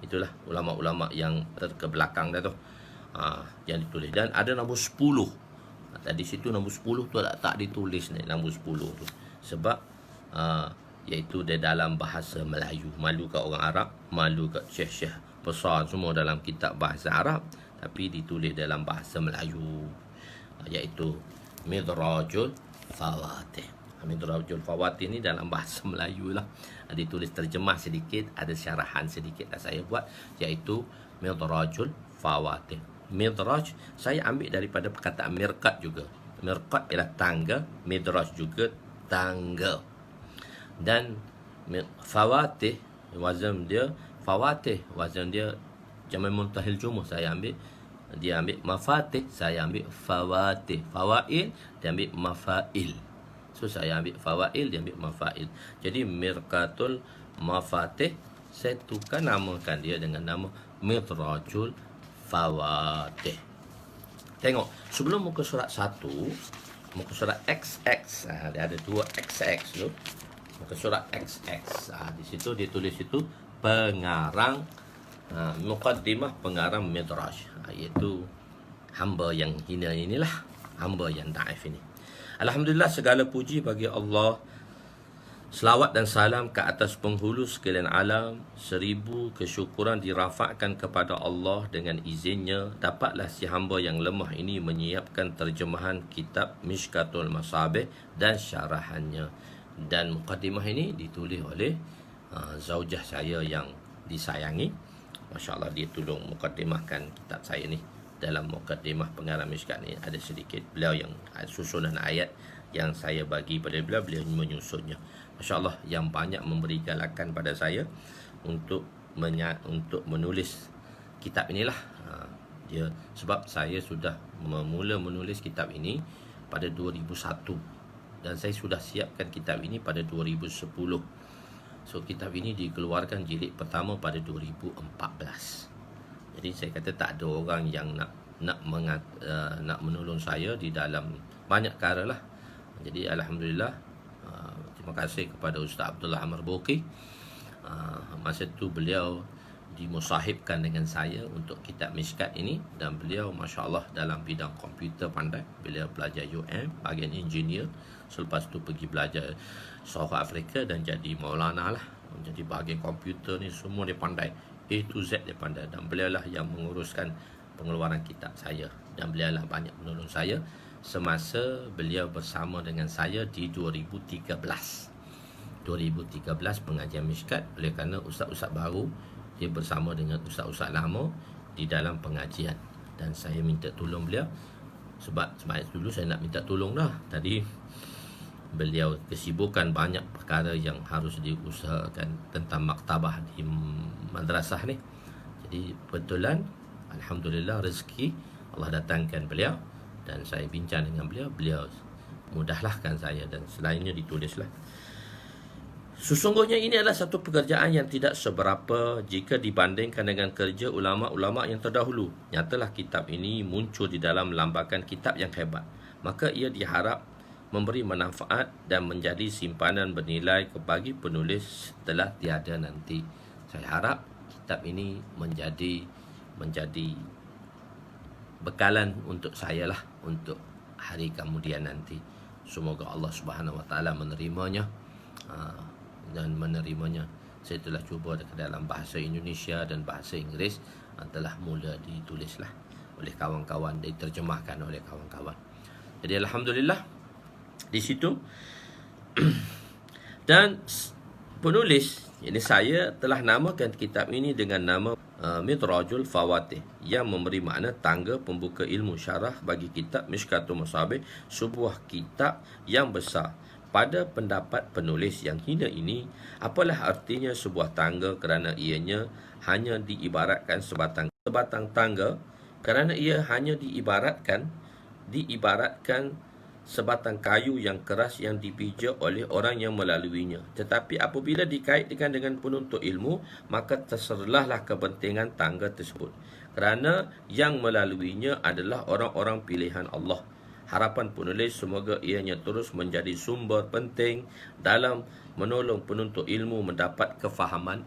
Itulah ulama-ulama yang terkebelakang dah tu, yang ditulis. Dan ada nombor 10. Tadi situ nombor 10 tu tak ditulis ni, nombor 10 tu. Sebab iaitu di dalam bahasa Melayu. Malu kat orang Arab, malu kat syekh-syekh besar semua dalam kitab bahasa Arab, tapi ditulis dalam bahasa Melayu, iaitu Midrajul Fawatih. Midrajul Fawatih ni dalam bahasa Melayu lah. Ditulis terjemah sedikit, ada syarahan sedikit yang saya buat, iaitu Midrajul Fawatih. Midraj saya ambil daripada perkataan mirqat juga. Mirqat ialah tangga, midraj juga tangga. Dan Fawatih wazan dia jamak muntahil jumuh, saya ambil, dia ambil mafatih, saya ambil fawatih. Fawail dia ambil mafail, so saya ambil fawail, dia ambil mafail. Jadi Mirqatul Mafatih saya tukar namakan dia dengan nama Midrajul Fawatih. Tengok sebelum muka surat 1 muka surat XX. Dia ada dua XX tu. Muka surat XX. Di situ dia tulis itu pengarang muqaddimah pengarang Midraj, iaitu hamba yang hina inilah, hamba yang daif ini. Alhamdulillah, segala puji bagi Allah. Selawat dan salam ke atas penghulu sekalian alam. 1000 kesyukuran dirafakkan kepada Allah. Dengan izinnya, dapatlah si hamba yang lemah ini menyiapkan terjemahan kitab Mishkatul Masabih dan syarahannya. Dan muqaddimah ini ditulis oleh zaujah saya yang disayangi. Masya Allah, dia tolong muqaddimahkan kitab saya ni. Dalam muqaddimah pengarang Mishkat ni ada sedikit beliau yang susunan ayat yang saya bagi pada beliau menyusunnya. Masya Allah, yang banyak memberi galakan pada saya untuk menulis kitab inilah. Dia sebab saya sudah mula menulis kitab ini pada 2001 dan saya sudah siapkan kitab ini pada 2010. So kitab ini dikeluarkan jilid pertama pada 2014. Jadi saya kata tak ada orang yang nak menolong saya di dalam banyak perkara lah. Jadi alhamdulillah, terima kasih kepada Ustaz Abdullah Amar Boki. Masa tu beliau dimusahibkan dengan saya untuk kitab Mishkat ini, dan beliau Masya Allah dalam bidang komputer pandai. Beliau belajar bahagian engineer, selepas tu pergi belajar South Africa dan jadi Maulana lah. Jadi bahagian komputer ni semua dia pandai, A to Z dia pandai, dan beliau lah yang menguruskan pengeluaran kitab saya, dan beliau lah banyak menolong saya semasa beliau bersama dengan saya di 2013 pengajian Mishkat. Oleh kerana ustaz-ustaz baru, dia bersama dengan ustaz-ustaz lama di dalam pengajian, dan saya minta tolong beliau sebab dulu saya nak minta tolong dah. Tadi beliau kesibukan banyak perkara yang harus diusahakan tentang maktabah di madrasah ni. Jadi betulan alhamdulillah rezeki Allah datangkan beliau, dan saya bincang dengan beliau mudahlahkan saya, dan selainnya ditulislah. Sesungguhnya ini adalah satu pekerjaan yang tidak seberapa jika dibandingkan dengan kerja ulama-ulama yang terdahulu. Nyatalah kitab ini muncul di dalam lambakan kitab yang hebat, maka ia diharap memberi manfaat dan menjadi simpanan bernilai bagi penulis setelah tiada nanti. Saya harap kitab ini menjadi bekalan untuk saya lah, untuk hari kemudian nanti. Semoga Allah Subhanahu Wa Taala menerimanya, dan menerimanya. Saya telah cuba dalam bahasa Indonesia dan bahasa Inggeris, telah mula ditulislah oleh kawan-kawan, diterjemahkan oleh kawan-kawan. Jadi alhamdulillah di situ. Dan penulis, ini saya telah namakan kitab ini dengan nama Midrajul Fawatih, yang memberi makna tangga pembuka ilmu syarah bagi kitab Mishkatul Masabih, sebuah kitab yang besar. Pada pendapat penulis yang hina ini, apalah artinya sebuah tangga kerana ianya hanya diibaratkan sebatang tangga, kerana ia hanya diibaratkan sebatang kayu yang keras yang dipijak oleh orang yang melaluinya. Tetapi apabila dikaitkan dengan penuntut ilmu, maka terserlahlah kepentingan tangga tersebut, kerana yang melaluinya adalah orang-orang pilihan Allah. Harapan penulis semoga ianya terus menjadi sumber penting dalam menolong penuntut ilmu mendapat kefahaman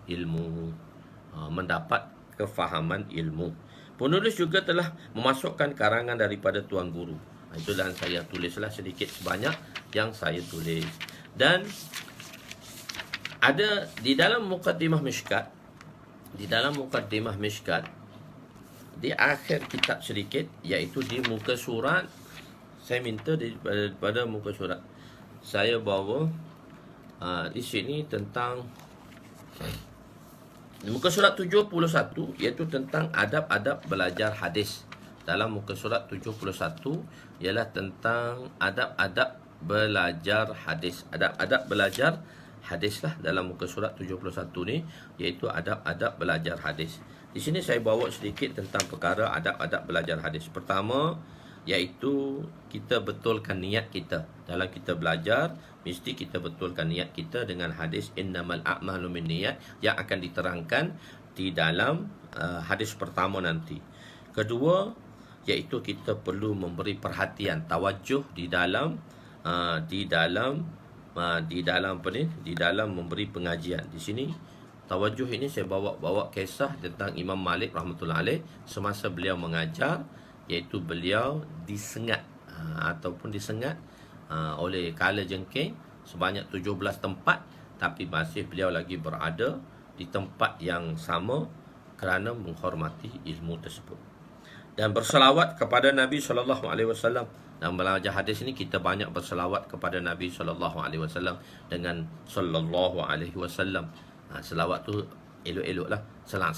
ilmu. Penulis juga telah memasukkan karangan daripada Tuan Guru. Itulah saya tulislah sedikit sebanyak yang saya tulis. Dan ada di dalam muqaddimah Mishkat, di akhir kitab sedikit, iaitu di muka surat, saya minta daripada muka surat saya bawa di sini tentang muka surat 71, iaitu tentang adab-adab belajar hadis. Dalam muka surat 71 ialah tentang adab-adab belajar hadis. Adab-adab belajar hadis lah dalam muka surat 71 ni, iaitu adab-adab belajar hadis. Di sini saya bawa sedikit tentang perkara adab-adab belajar hadis. Pertama, iaitu kita betulkan niat kita. Dalam kita belajar, mesti kita betulkan niat kita dengan hadis innamal a'malu binniyat yang akan diterangkan di dalam hadis pertama nanti. Kedua, iaitu kita perlu memberi perhatian, tawajuh di dalam memberi pengajian. Di sini tawajuh ini saya bawa kisah tentang Imam Malik rahmatullah alaih semasa beliau mengajar, iaitu beliau disengat oleh kala jengking sebanyak 17 tempat, tapi masih beliau lagi berada di tempat yang sama kerana menghormati ilmu tersebut. Dan berselawat kepada Nabi SAW. Dalam belajar hadis ini kita banyak berselawat kepada Nabi SAW dengan sallallahu alaihi wasallam. Selawat tu elok-elok lah. Selang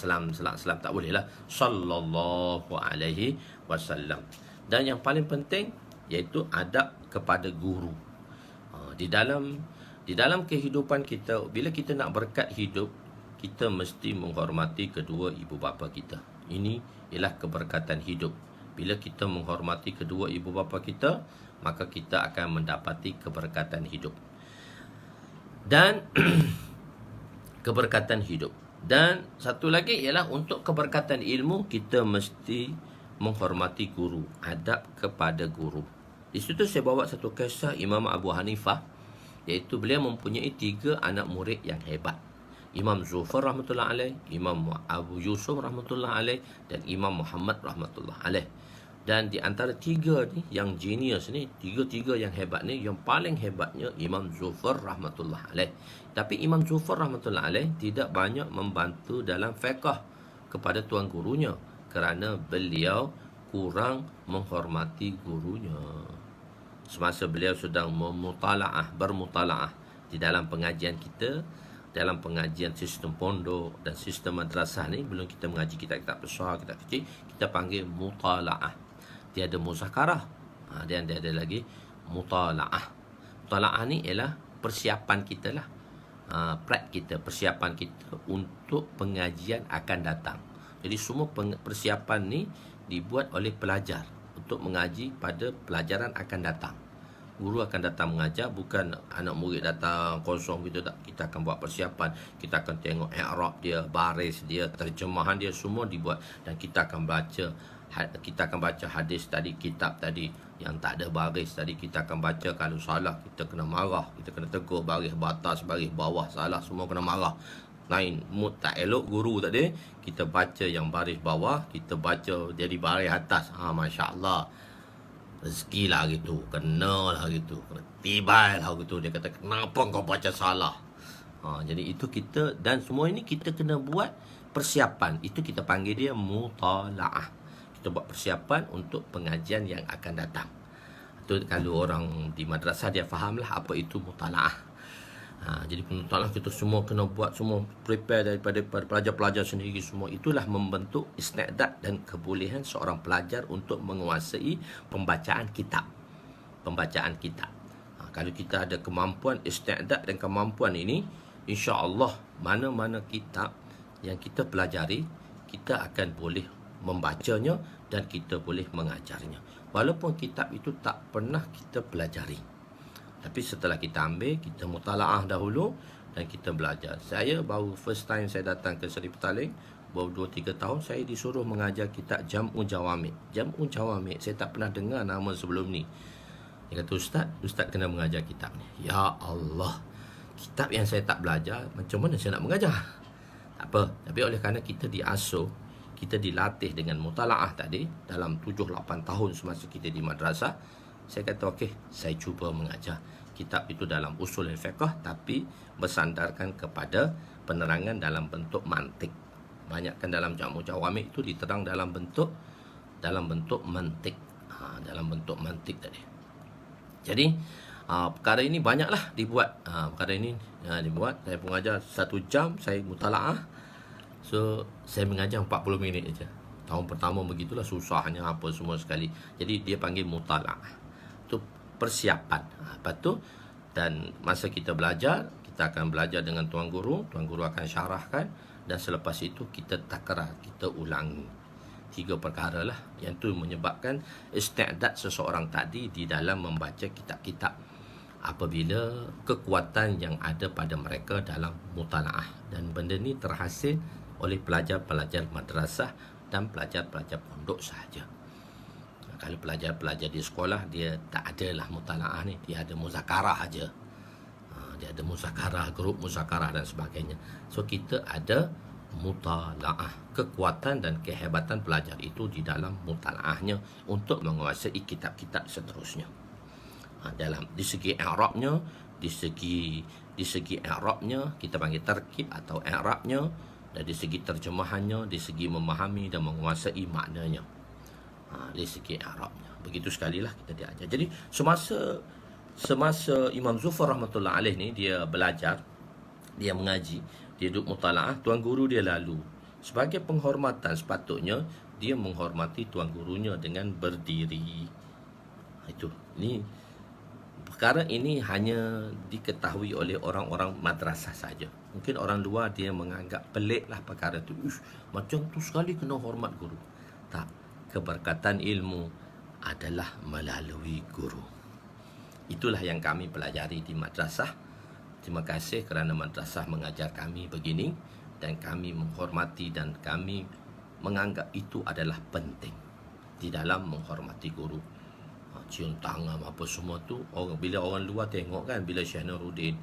tak boleh lah. Sallallahu alaihi wasallam. Dan yang paling penting iaitu adab kepada guru. Di dalam kehidupan kita, bila kita nak berkat hidup, kita mesti menghormati kedua ibu bapa kita. Ini ialah keberkatan hidup. Bila kita menghormati kedua ibu bapa kita, maka kita akan mendapati keberkatan hidup. Dan keberkatan hidup. Dan satu lagi ialah untuk keberkatan ilmu, kita mesti menghormati guru, adab kepada guru. Di situ saya bawa satu kisah Imam Abu Hanifah, iaitu beliau mempunyai 3 anak murid yang hebat. Imam Zufar rahmatullah alaih, Imam Abu Yusuf rahmatullah alaih, dan Imam Muhammad rahmatullah alaih. Dan di antara 3 ni yang genius ni, 3 yang hebat ni, yang paling hebatnya Imam Zufar rahmatullah alaih. Tapi Imam Zufar rahmatullah alaih tidak banyak membantu dalam fiqh kepada tuan gurunya kerana beliau kurang menghormati gurunya. Semasa beliau sedang bermutalaah di dalam pengajian kita, dalam pengajian sistem pondok dan sistem madrasah ni, belum kita mengaji kitab-kitab besar, kitab kecil, kita panggil mutalaah. Dia ada muzakarah, dan dia ada lagi mutalaah. Mutalaah ni ialah persiapan kita lah, prep kita, persiapan kita untuk pengajian akan datang. Jadi semua persiapan ni dibuat oleh pelajar untuk mengaji pada pelajaran akan datang. Guru akan datang mengajar, bukan anak murid datang kosong gitu tak. Kita akan buat persiapan, kita akan tengok i'rab dia, baris dia, terjemahan dia, semua dibuat. Dan kita akan baca hadis tadi, kitab tadi yang tak ada baris tadi, kita akan baca. Kalau salah kita kena marah, kita kena tegur, baris batas, baris bawah salah, semua kena marah. Lain mood tak elok guru tadi, kita baca yang baris bawah, kita baca jadi baris atas. Masya-Allah, rezeki lah gitu, kena lah gitu, kena tibai lah gitu. Dia kata, kenapa kau baca salah? Jadi itu kita, dan semua ini kita kena buat persiapan. Itu kita panggil dia mutalaah. Kita buat persiapan untuk pengajian yang akan datang. Itu kalau orang di madrasah dia fahamlah apa itu mutalaah. Jadi mutalaah kita semua kena buat, semua prepare daripada pelajar-pelajar sendiri semua. Itulah membentuk isti'dad dan kebolehan seorang pelajar untuk menguasai pembacaan kitab. Kalau kita ada kemampuan isti'dad dan kemampuan ini, insya-Allah mana-mana kitab yang kita pelajari, kita akan boleh membacanya dan kita boleh mengajarnya. Walaupun kitab itu tak pernah kita pelajari, tapi setelah kita ambil, kita mutalaah dahulu dan kita belajar. Saya baru first time saya datang ke Seri Petaling, baru 2-3 tahun, saya disuruh mengajar kitab Jam'u Jawami'. Jam'u Jawami', saya tak pernah dengar nama sebelum ni. Dia kata, Ustaz kena mengajar kitab ni. Ya Allah, kitab yang saya tak belajar, macam mana saya nak mengajar? Tak apa, tapi oleh kerana kita diasuh, kita dilatih dengan mutalaah tadi dalam 7-8 tahun semasa kita di madrasah, saya kata okey, saya cuba mengajar kitab itu dalam usul al-fiqh, tapi bersandarkan kepada penerangan dalam bentuk mantik. Banyakkan dalam Jam'u Jawami' itu diterang dalam bentuk mantik, dalam bentuk mantik tadi. Jadi perkara ini banyaklah dibuat. Dibuat. Saya mengajar 1 jam, saya mutalaah. So saya mengajar 40 minit saja. Tahun pertama begitulah, susahnya apa semua sekali. Jadi dia panggil mutalaah. Itu persiapan. Lepas tu, dan masa kita belajar, kita akan belajar dengan tuan guru akan syarahkan, dan selepas itu kita takrar, kita ulangi. 3 perkara lah yang tu menyebabkan isti'dad seseorang tadi di dalam membaca kitab-kitab, apabila kekuatan yang ada pada mereka dalam mutalaah. Dan benda ni terhasil oleh pelajar-pelajar madrasah dan pelajar-pelajar pondok sahaja. Kalau pelajar-pelajar di sekolah, dia tak adalah mutalaah ni, dia ada muzakarah aja. Dia ada muzakarah, grup muzakarah dan sebagainya. So kita ada mutalaah. Kekuatan dan kehebatan pelajar itu di dalam mutalaahnya untuk menguasai kitab-kitab seterusnya. Di segi i'rabnya, di segi i'rabnya kita panggil tarkib atau i'rabnya, dan di segi terjemahannya, di segi memahami dan menguasai maknanya. Dari segi i'rabnya. Begitu sekali lah kita diajar. Jadi semasa Imam Zufar rahmatullah alaih ni dia belajar, dia mengaji, dia duduk mutalaah, tuan guru dia lalu. Sebagai penghormatan sepatutnya dia menghormati tuan gurunya dengan berdiri. Itu. Perkara ini hanya diketahui oleh orang-orang madrasah saja. Mungkin orang luar dia menganggap pelik lah perkara itu. Macam tu sekali kena hormat guru. Tak. Keberkatan ilmu adalah melalui guru. Itulah yang kami pelajari di madrasah. Terima kasih kerana madrasah mengajar kami begini, dan kami menghormati dan kami menganggap itu adalah penting di dalam menghormati guru. Cium tangan apa semua tu, bila orang luar tengok kan, bila Syekh Nuruddin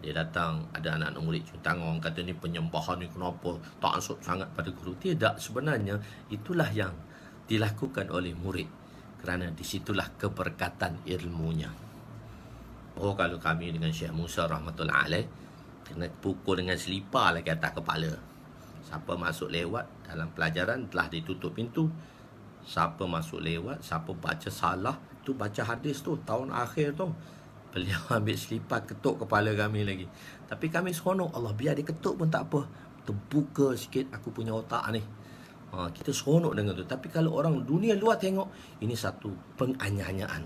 dia datang, ada anak-anak murid cium tangan, orang kata ni penyembahan ni kenapa tak ansut sangat pada guru. Tidak, sebenarnya itulah yang dilakukan oleh murid, kerana disitulah keberkatan ilmunya. Kalau kami dengan Syekh Musa rahmatullah alaih kena pukul dengan selipar lagi atas kepala. Siapa masuk lewat dalam pelajaran telah ditutup pintu. Siapa masuk lewat, siapa baca salah, tu baca hadis tu tahun akhir tu, beliau ambil selipar ketuk kepala kami lagi. Tapi kami seronok, Allah biar dia ketuk pun tak apa, terbuka sikit aku punya otak ni. Kita seronok dengan tu. Tapi kalau orang dunia luar tengok, ini satu penganiayaan.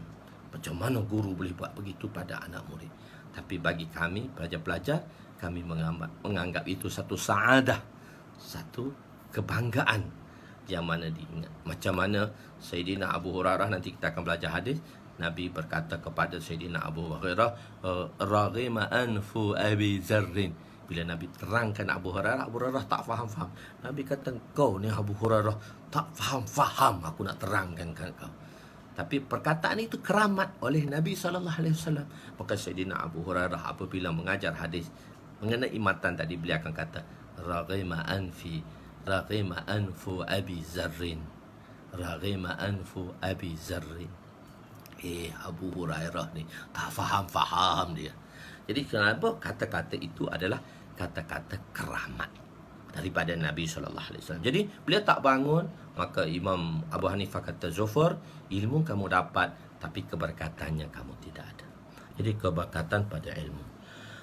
Macam mana guru boleh buat begitu pada anak murid? Tapi bagi kami, pelajar-pelajar, kami menganggap itu satu saadah, satu kebanggaan yang mana diingat. Macam mana Sayyidina Abu Hurairah, nanti kita akan belajar hadis, Nabi berkata kepada Sayyidina Abu Hurairah, "Raghima anfu Abi Zarrin." Bila Nabi terangkan Abu Hurairah tak faham-faham. Nabi kata, kau ni Abu Hurairah tak faham-faham aku nak terangkan ke kau. Tapi perkataan itu keramat oleh Nabi SAW. Maka Sayyidina Abu Hurairah apabila mengajar hadis mengenai matan tadi, beliau akan kata, Raghima anfu Abi Zarrin. Raghima anfu Abi Zarrin. Abu Hurairah ni tak faham-faham dia. Jadi kenapa kata-kata itu adalah kata-kata keramat daripada Nabi SAW. Jadi beliau tak bangun, maka Imam Abu Hanifah kata, Zufar, ilmu kamu dapat, tapi keberkatannya kamu tidak ada. Jadi keberkatan pada ilmu.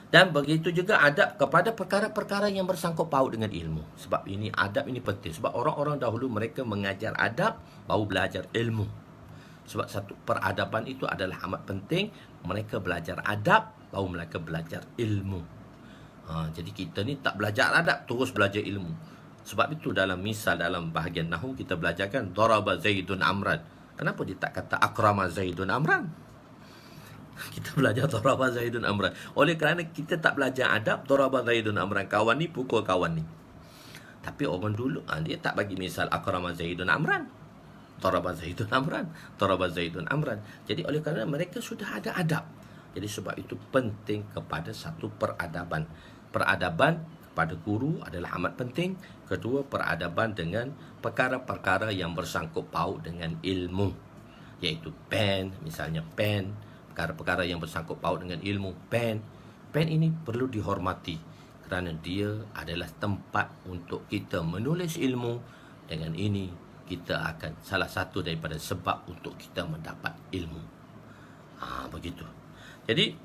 Dan begitu juga adab kepada perkara-perkara yang bersangkut paut dengan ilmu. Sebab ini adab ini penting. Sebab orang-orang dahulu mereka mengajar adab, baru belajar ilmu. Sebab satu peradaban itu adalah amat penting. Mereka belajar adab, baru mereka belajar ilmu. Jadi kita ni tak belajar adab, terus belajar ilmu. Sebab itu dalam misal, dalam bahagian Nahu kita belajarkan Daraba Zaidun Amran. Kenapa dia tak kata Akrama Zaidun Amran? Kita belajar Daraba Zaidun Amran. Oleh kerana kita tak belajar adab, Daraba Zaidun Amran, kawan ni pukul kawan ni. Tapi orang dulu dia tak bagi misal Akrama Zaidun Amran, Daraba Zaidun Amran, Daraba Zaidun Amran. Jadi oleh kerana mereka sudah ada adab. Jadi sebab itu penting kepada satu peradaban. Peradaban kepada guru adalah amat penting. Kedua, peradaban dengan perkara-perkara yang bersangkut paut dengan ilmu, iaitu pen, misalnya pen, perkara-perkara yang bersangkut paut dengan ilmu, pen. Pen ini perlu dihormati kerana dia adalah tempat untuk kita menulis ilmu. Dengan ini kita akan salah satu daripada sebab untuk kita mendapat ilmu. Begitu. Jadi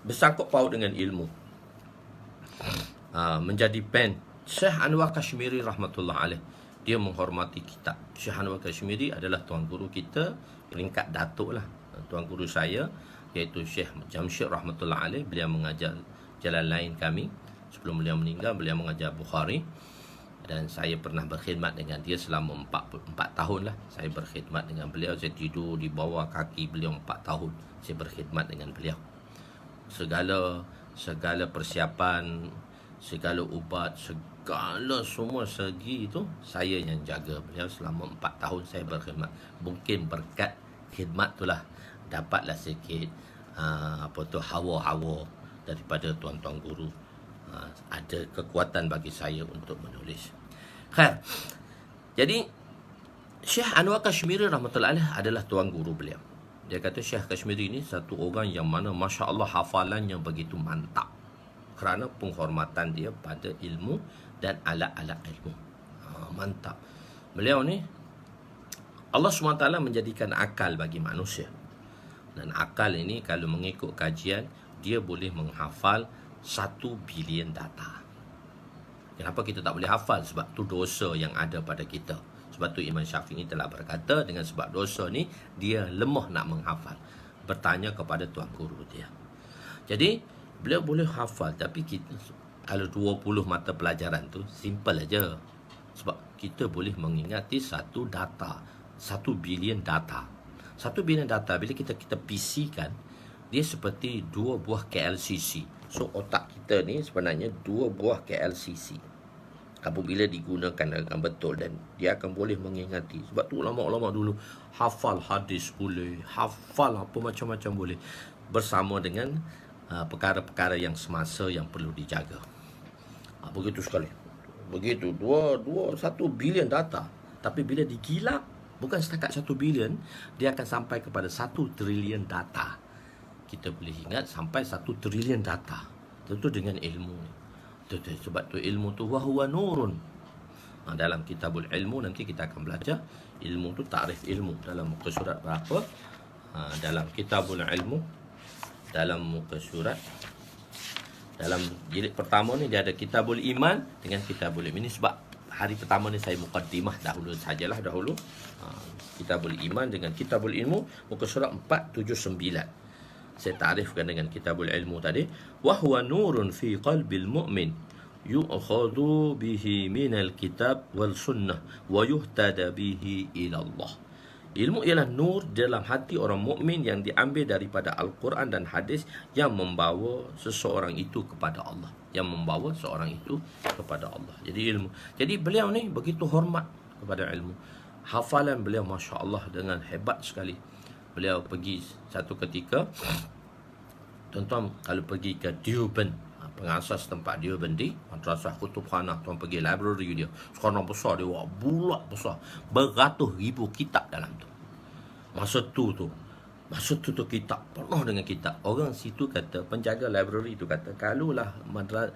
bersangkut paut dengan ilmu, menjadi pen. Syekh Anwar Kashmiri rahmatullah alaih, dia menghormati kitab. Syekh Anwar Kashmiri adalah tuan guru kita, peringkat datuk lah. Tuan guru saya iaitu Syekh Jamshid rahmatullah alaih, beliau mengajar jalan lain kami. Sebelum beliau meninggal, beliau mengajar Bukhari. Dan saya pernah berkhidmat dengan dia selama 4 tahun lah. Saya berkhidmat dengan beliau. Saya tidur di bawah kaki beliau 4 tahun. Saya berkhidmat dengan beliau. Segala persiapan, segala ubat, segala semua segi itu saya yang jaga beliau selama 4 tahun saya berkhidmat. Mungkin berkat khidmat itulah dapatlah sikit hawa-hawa daripada tuan-tuan guru. Ada kekuatan bagi saya untuk menulis. Khair. Jadi Syekh Anwar Kashmiri rahmatullahi alaih adalah tuan guru beliau. Dia kata Syekh Kashmiri ini satu orang yang mana Masya Allah hafalannya begitu mantap, kerana penghormatan dia pada ilmu dan alat-alat ilmu. Mantap. Beliau ni Allah SWT menjadikan akal bagi manusia. Dan akal ini kalau mengikut kajian, dia boleh menghafal 1 bilion data. Kenapa kita tak boleh hafal? Sebab tu dosa yang ada pada kita. Sebab tu Imam Syafi'i telah berkata, dengan sebab dosa ni, dia lemah nak menghafal. Bertanya kepada tuan guru dia. Jadi, beliau boleh hafal. Tapi kita, kalau 20 mata pelajaran tu, simple aja. Sebab kita boleh mengingati 1 data. 1 bilion data. 1 bilion data, bila kita PC kan, dia seperti 2 buah KLCC. So, otak kita ni sebenarnya 2 buah KLCC. Apabila digunakan dengan betul, dan dia akan boleh mengingati. Sebab tu ulama-ulama dulu hafal hadis boleh, hafal apa macam-macam boleh, bersama dengan perkara-perkara yang semasa yang perlu dijaga. Begitu sekali. Begitu 1 bilion data. Tapi bila digilap, bukan setakat 1 bilion, dia akan sampai kepada 1 trilion data. Kita boleh ingat sampai 1 trilion data. Tentu dengan ilmu ni. Sebab tu ilmu tu wahuwa nurun. Dalam kitabul ilmu nanti kita akan belajar ilmu tu, takrif ilmu dalam muka surat berapa. Dalam kitabul ilmu, dalam muka surat, dalam jilid pertama ni dia ada kitabul iman dengan kitabul ilmu. Ini sebab hari pertama ni saya mukaddimah dahulu sajalah dahulu. Kitabul iman dengan kitabul ilmu, muka surat 479. Saya ta'rifkan dengan kitabul ilmu tadi. Wa huwa nurun fi qalbil mu'min yu'khadhu bihi minal kitab wal sunnah wa yuhtada bihi ila Allah. Ilmu ialah nur dalam hati orang mukmin yang diambil daripada Al-Quran dan hadis, yang membawa seseorang itu kepada Allah. Yang membawa seorang itu kepada Allah. Jadi ilmu. Jadi beliau ni begitu hormat kepada ilmu. Hafalan beliau Masya Allah dengan hebat sekali. Beliau pergi satu ketika, tuan-tuan kalau pergi ke Deoband, pengasas tempat Deoband di Madrasah Kutubkhanah, tuan pergi library dia. Sekarang besar dia, bulat besar, beratus ribu kitab dalam tu. Masa tu kitab penuh dengan kitab. Orang situ kata, penjaga library tu kata, kalulah Madrasah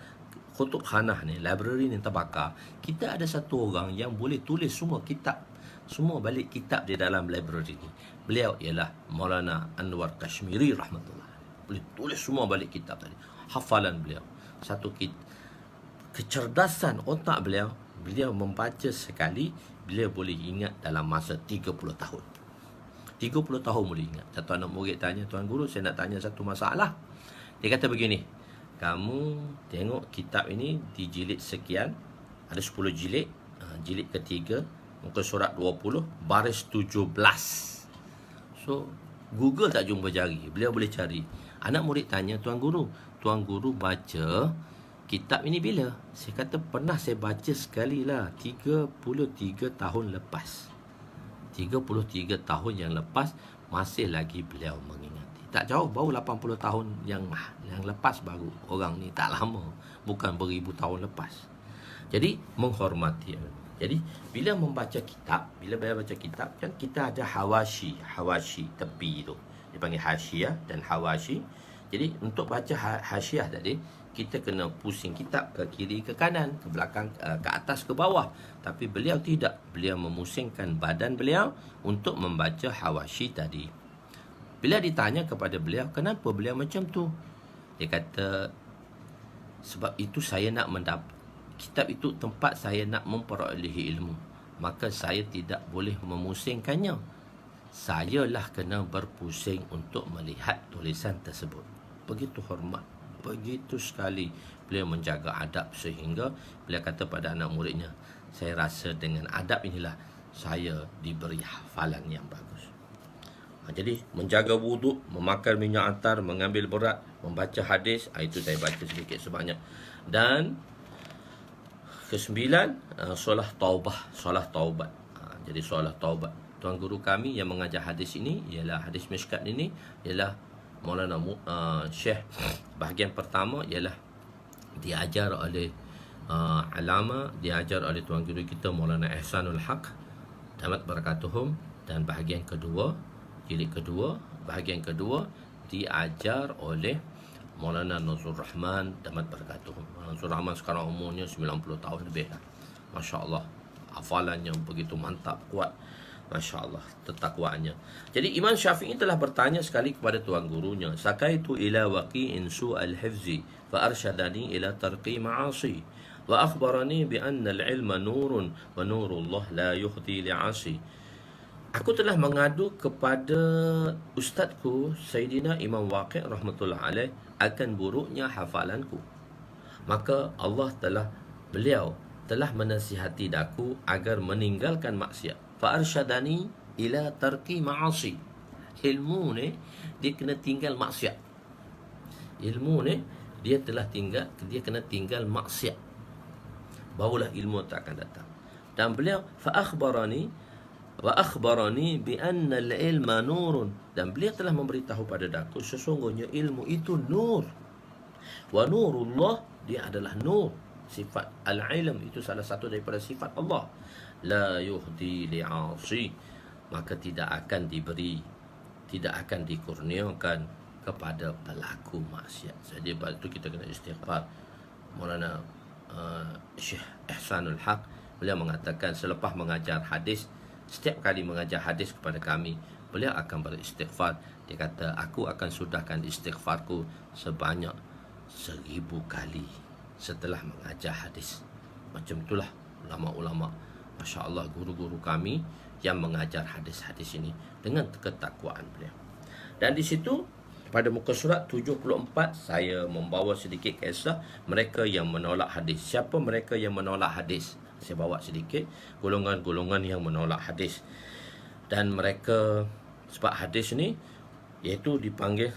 Kutubkhanah ni, library ni terbakar, kita ada satu orang yang boleh tulis semua kitab, semua balik kitab di dalam library ni. Beliau ialah Maulana Anwar Kashmiri rahmatullah. Boleh tulis semua balik kitab tadi. Hafalan beliau. Satu kecerdasan otak beliau. Beliau membaca sekali, beliau boleh ingat dalam masa 30 tahun. 30 tahun boleh ingat. Satu anak murid tanya, Tuan Guru, saya nak tanya satu masalah. Dia kata begini, kamu tengok kitab ini di jilid sekian, ada 10 jilid. Jilid ketiga, muka surat 20, baris 17. So, Google tak jumpa jari. Beliau boleh cari. Anak murid tanya, Tuan Guru baca kitab ini bila? Saya kata, pernah saya baca sekali lah, 33 tahun lepas. 33 tahun yang lepas, masih lagi beliau mengingati. Tak jauh, baru 80 tahun yang lepas baru. Orang ni tak lama. Bukan beribu tahun lepas. Jadi, menghormati. Jadi, bila membaca kitab, kan kita ada hawashi tepi tu. Dipanggil hasyiah dan hawashi. Jadi, untuk baca hasyiah tadi, kita kena pusing kitab ke kiri, ke kanan, ke belakang, ke atas, ke bawah. Tapi beliau tidak. Beliau memusingkan badan beliau untuk membaca hawashi tadi. Bila ditanya kepada beliau, kenapa beliau macam tu? Dia kata, sebab itu saya nak mendapat. Kitab itu tempat saya nak memperolehi ilmu. Maka saya tidak boleh memusingkannya. Sayalah kena berpusing untuk melihat tulisan tersebut. Begitu hormat. Begitu sekali beliau menjaga adab, sehingga beliau kata pada anak muridnya, saya rasa dengan adab inilah saya diberi hafalan yang bagus. Jadi menjaga wuduk, memakan minyak atar, mengambil berat, membaca hadis, itu saya baca sedikit sebanyak. Dan ke-9, solat taubat. Jadi solat taubat. Tuan guru kami yang mengajar hadis ini ialah hadis Mishkat ini ialah Maulana Syekh. Bahagian pertama ialah diajar oleh Alama, diajar oleh tuan guru kita Maulana Ihsanul Haq damat barakatuhum. Dan bahagian kedua, jilid kedua, bahagian kedua diajar oleh Maulana Nazrul Rahman damat barakatuhum. Nazrul Rahman sekarang umurnya 90 tahun lebih dah. Masya Allah, hafalannya begitu mantap, kuat. Masya Allah, ketakwaannya. Jadi Imam Syafi'i telah bertanya sekali kepada tuan gurunya, sakaitu ila waqi'in su'al hifzi fa arsyadani ila tarqi ma'asi wa akhbarani bi anna al-ilma nurun wa nurullah la yuhdi li'asi. Aku telah mengadu kepada ustazku Sayyidina Imam Waqi' rahmatullah alaih akan buruknya hafalanku. Maka beliau telah menasihati daku agar meninggalkan maksiat. Fa arsyadani ila tarki ma'asi. Ilmu ni dia kena tinggal maksiat. Ilmu ni dia kena tinggal maksiat. Barulah ilmu tak akan datang. Dan beliau fa akhbarani bi anna al-ilma nurun, dan beliau telah memberitahu pada daku sesungguhnya ilmu itu nur. Wa nurullah, dia adalah nur. Sifat al-ilm itu salah satu daripada sifat Allah. La yuhdi li'asi, maka tidak akan dikurniakan kepada pelaku maksiat. Jadi sebab itu kita kena istighfar. Maulana Syekh Ihsanul Haq beliau mengatakan selepas mengajar hadis, setiap kali mengajar hadis kepada kami, beliau akan beristighfar. Dia kata, aku akan sudahkan istighfarku sebanyak 1000 kali setelah mengajar hadis. Macam itulah ulama-ulama, Masya Allah, guru-guru kami yang mengajar hadis-hadis ini dengan ketakwaan beliau. Dan di situ pada muka surat 74 saya membawa sedikit kisah mereka yang menolak hadis. Siapa mereka yang menolak hadis? Saya bawa sedikit golongan-golongan yang menolak hadis. Dan mereka, sebab hadis ni iaitu dipanggil,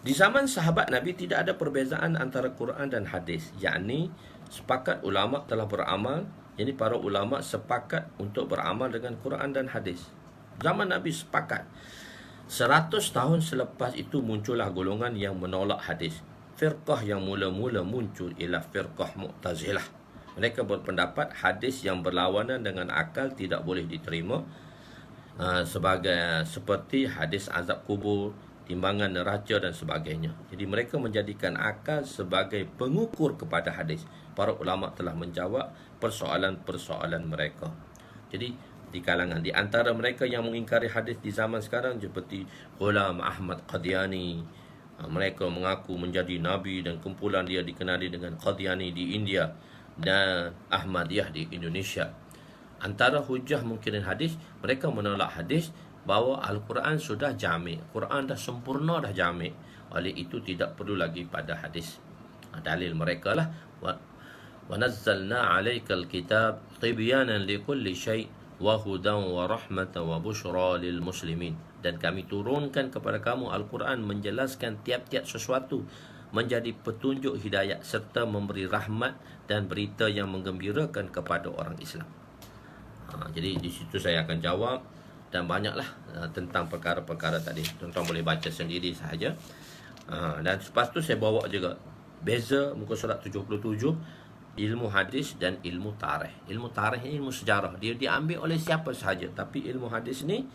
di zaman sahabat Nabi tidak ada perbezaan antara Quran dan hadis, yakni sepakat ulama telah beramal, yakni para ulama sepakat untuk beramal dengan Quran dan hadis. Zaman Nabi sepakat. 100 tahun selepas itu muncullah golongan yang menolak hadis. Firqah yang mula-mula muncul ialah firqah Mu'tazilah. Mereka berpendapat hadis yang berlawanan dengan akal tidak boleh diterima, seperti hadis azab kubur, timbangan neraca dan sebagainya. Jadi mereka menjadikan akal sebagai pengukur kepada hadis. Para ulama telah menjawab persoalan-persoalan mereka. Jadi di antara mereka yang mengingkari hadis di zaman sekarang seperti Ghulam Ahmad Qadiani, mereka mengaku menjadi nabi dan kumpulan dia dikenali dengan Qadiani di India dan Ahmadiyah di Indonesia. Antara hujah mungkirin hadis, mereka menolak hadis bahawa Al-Quran sudah jami', Quran dah sempurna, dah jami', oleh itu tidak perlu lagi pada hadis. Dalil mereka lah wa nazzalna 'alaikal kitab tibyanan likulli syai' wa hudan wa rahmatan wa busyra lil muslimin, dan kami turunkan kepada kamu Al-Quran menjelaskan tiap-tiap sesuatu, menjadi petunjuk hidayat serta memberi rahmat dan berita yang menggembirakan kepada orang Islam. Jadi di situ saya akan jawab, dan banyaklah tentang perkara-perkara tadi. Tuan-tuan boleh baca sendiri sahaja. Dan lepas tu saya bawa juga beza muka surat 77 ilmu hadis dan ilmu tarikh. Ilmu tarikh ni ilmu sejarah. Dia diambil oleh siapa sahaja, tapi ilmu hadis ni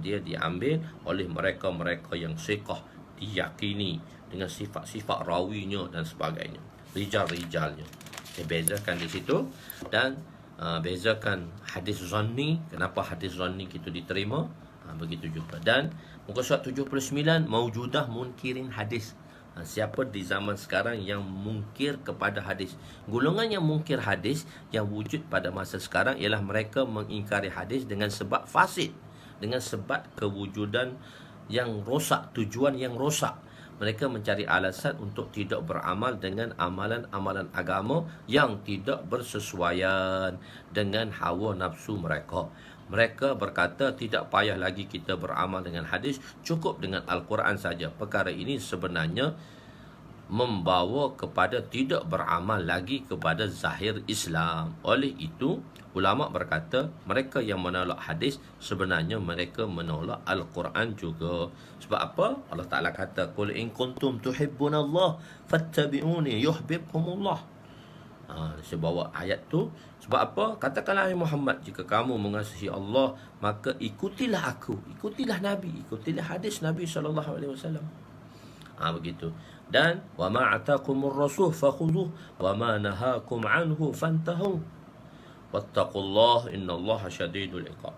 dia diambil oleh mereka-mereka yang siqah, diyakini dengan sifat-sifat rawinya dan sebagainya, rijal-rijalnya. Saya bezakan di situ. Dan bezakan hadis zanni, kenapa hadis zanni itu diterima, begitu juga. Dan muka surat 79 maujudah munkirin hadis. Siapa di zaman sekarang yang mungkir kepada hadis? Golongan yang mungkir hadis yang wujud pada masa sekarang ialah mereka mengingkari hadis dengan sebab fasid, dengan sebab kewujudan yang rosak, tujuan yang rosak. Mereka mencari alasan untuk tidak beramal dengan amalan-amalan agama yang tidak bersesuaian dengan hawa nafsu mereka. Mereka berkata tidak payah lagi kita beramal dengan hadis, cukup dengan Al-Quran saja. Perkara ini sebenarnya membawa kepada tidak beramal lagi kepada zahir Islam. Oleh itu, ulama berkata mereka yang menolak hadis sebenarnya mereka menolak Al-Quran juga. Sebab apa? Allah Ta'ala kata, "Qul in kuntum tuhibbunallah fattabi'uni yuhibbukumullah." Saya bawa ayat tu sebab apa? Katakanlah Muhammad, jika kamu mengasihi Allah, maka ikutilah aku, ikutilah Nabi, ikutilah hadis Nabi SAW. Begitu. Dan wa ma ataakumur rasul fakhudhuh wa ma nahakum anhu fantahu wattaqullah innallaha syadidul iqab.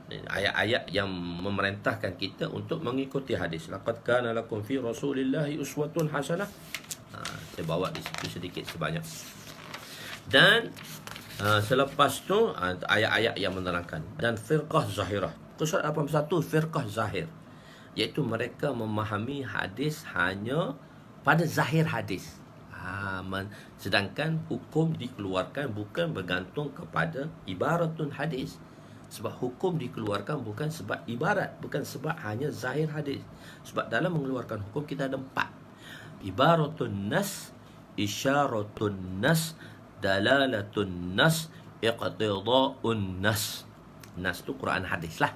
Ayat-ayat yang memerintahkan kita untuk mengikuti hadis. Laqad kana lakum fi rasulillahi uswatun hasanah. Saya bawa di situ sedikit sebanyak. Dan selepas tu ayat-ayat yang menerangkan dan firqah zahirah. Surah 81 firqah zahir, iaitu mereka memahami hadis hanya pada zahir hadis. Sedangkan hukum dikeluarkan bukan bergantung kepada ibaratun hadis. Sebab hukum dikeluarkan bukan sebab ibarat, bukan sebab hanya zahir hadis. Sebab dalam mengeluarkan hukum kita ada 4. Ibaratun nas, isyaratun nas, dalalatun nas, iqtida'un nas. Nas tu Quran hadis lah.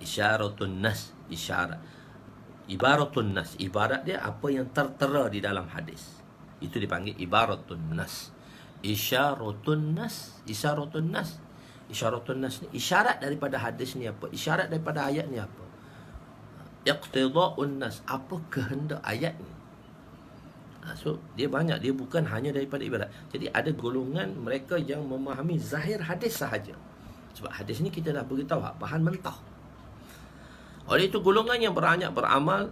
Isyaratun nas, isyarat. Ibaratun nas, ibarat dia apa yang tertera di dalam hadis, itu dipanggil ibaratun nas. Isyaratun nas, isyaratun nas, isyaratun nas ni isyarat daripada hadis ni apa, isyarat daripada ayat ni apa. Iqtida'un nas, apa kehendak ayat ni. So dia banyak, dia bukan hanya daripada ibarat. Jadi ada golongan mereka yang memahami zahir hadis sahaja. Sebab hadis ni kita dah beritahu bahan mentah. Oleh itu golongan yang beranyak beramal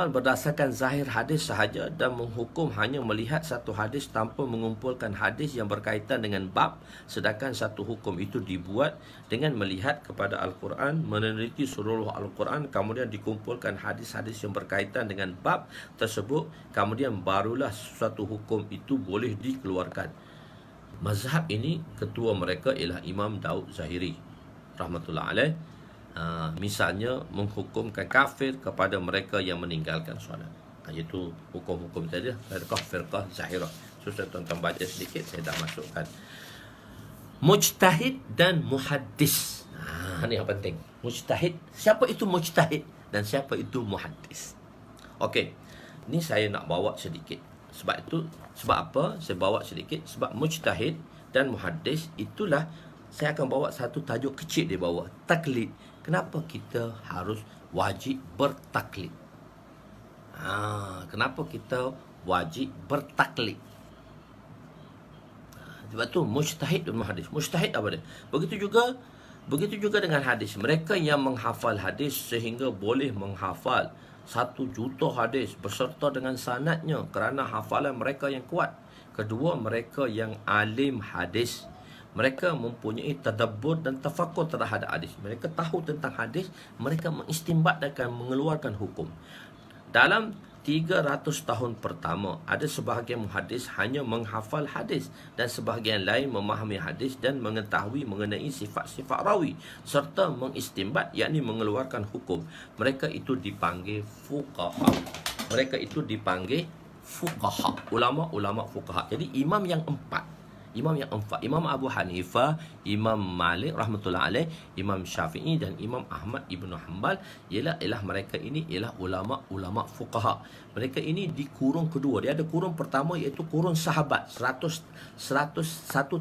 berdasarkan zahir hadis sahaja dan menghukum hanya melihat satu hadis tanpa mengumpulkan hadis yang berkaitan dengan bab, sedangkan satu hukum itu dibuat dengan melihat kepada Al-Quran, meneliti seluruh Al-Quran, kemudian dikumpulkan hadis-hadis yang berkaitan dengan bab tersebut, kemudian barulah suatu hukum itu boleh dikeluarkan. Mazhab ini ketua mereka ialah Imam Daud Zahiri rahmatullah alaih. Misalnya menghukumkan kafir kepada mereka yang meninggalkan solat. Iaitu hukum-hukum tadi, firqah zahirah. So saya tuan-tuan baca sedikit, saya dah masukkan. Mujtahid dan muhaddis. Ini yang penting. Mujtahid, siapa itu mujtahid dan siapa itu muhaddis? Okey. Ni saya nak bawa sedikit. Sebab apa saya bawa sedikit? Sebab mujtahid dan muhaddis itulah saya akan bawa satu tajuk kecil di bawah, taklid. Kenapa kita harus wajib bertaklid? Kenapa kita wajib bertaklid? Sebab tu mujtahid dan muhaddis. Mujtahid apa dia? Begitu juga dengan hadis. Mereka yang menghafal hadis sehingga boleh menghafal 1 juta hadis berserta dengan sanadnya kerana hafalan mereka yang kuat. Kedua, mereka yang alim hadis. Mereka mempunyai tadabbur dan tafakur terhadap hadis. Mereka tahu tentang hadis, mereka mengistinbat dan mengeluarkan hukum. Dalam 300 tahun pertama, ada sebahagian muhaddis hanya menghafal hadis dan sebahagian lain memahami hadis dan mengetahui mengenai sifat-sifat rawi serta mengistinbat, yakni mengeluarkan hukum. Mereka itu dipanggil fuqaha. Mereka itu dipanggil fuqaha, ulama-ulama fuqaha. Jadi imam yang empat, Imam Abu Hanifah, Imam Malik rahmatullah alaih, Imam Syafi'i dan Imam Ahmad Ibn Hanbal ialah mereka ini ialah ulama-ulama fuqaha. Mereka ini di kurun kedua. Dia ada kurun pertama iaitu kurun sahabat, 101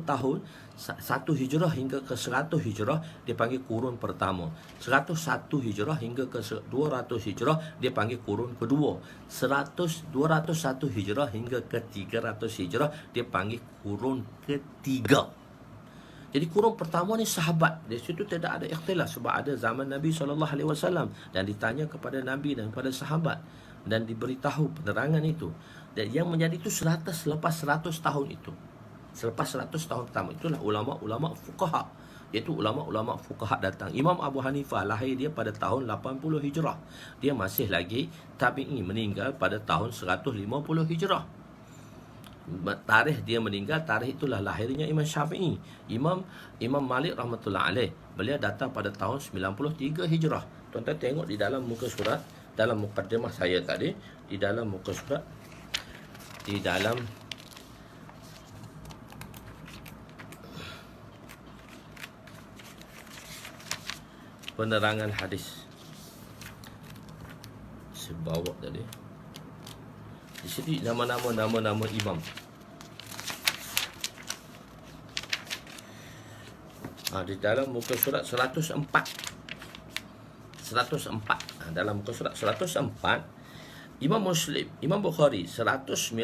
tahun, 1 hijrah hingga ke 100 hijrah dia panggil kurun pertama. 101 hijrah hingga ke 200 hijrah dia panggil kurun kedua. 201 hijrah hingga ke 300 hijrah dia panggil kurun ketiga. Jadi kurun pertama ni sahabat. Di situ tidak ada ikhtilaf sebab ada zaman Nabi SAW dan ditanya kepada Nabi dan kepada sahabat dan diberitahu penerangan itu. Dan yang menjadi itu selepas 100 tahun itu. Selepas 100 tahun pertama itulah ulama-ulama fuqaha, iaitu ulama-ulama fuqaha datang. Imam Abu Hanifah lahir dia pada tahun 80 hijrah. Dia masih lagi tabi'i, meninggal pada tahun 150 hijrah. Tarikh dia meninggal, tarikh itulah lahirnya Imam Syafi'i. Imam Malik rahmatullah alaih, beliau datang pada tahun 93 hijrah. Tuan-tuan tengok di dalam muka surat, dalam mukaddimah saya tadi, di dalam muka surat di dalam penerangan hadis. Saya bawa tadi. Di sini nama-nama imam. Di dalam muka surat 104. Dalam muka surat 104, Imam Muslim, Imam Bukhari 194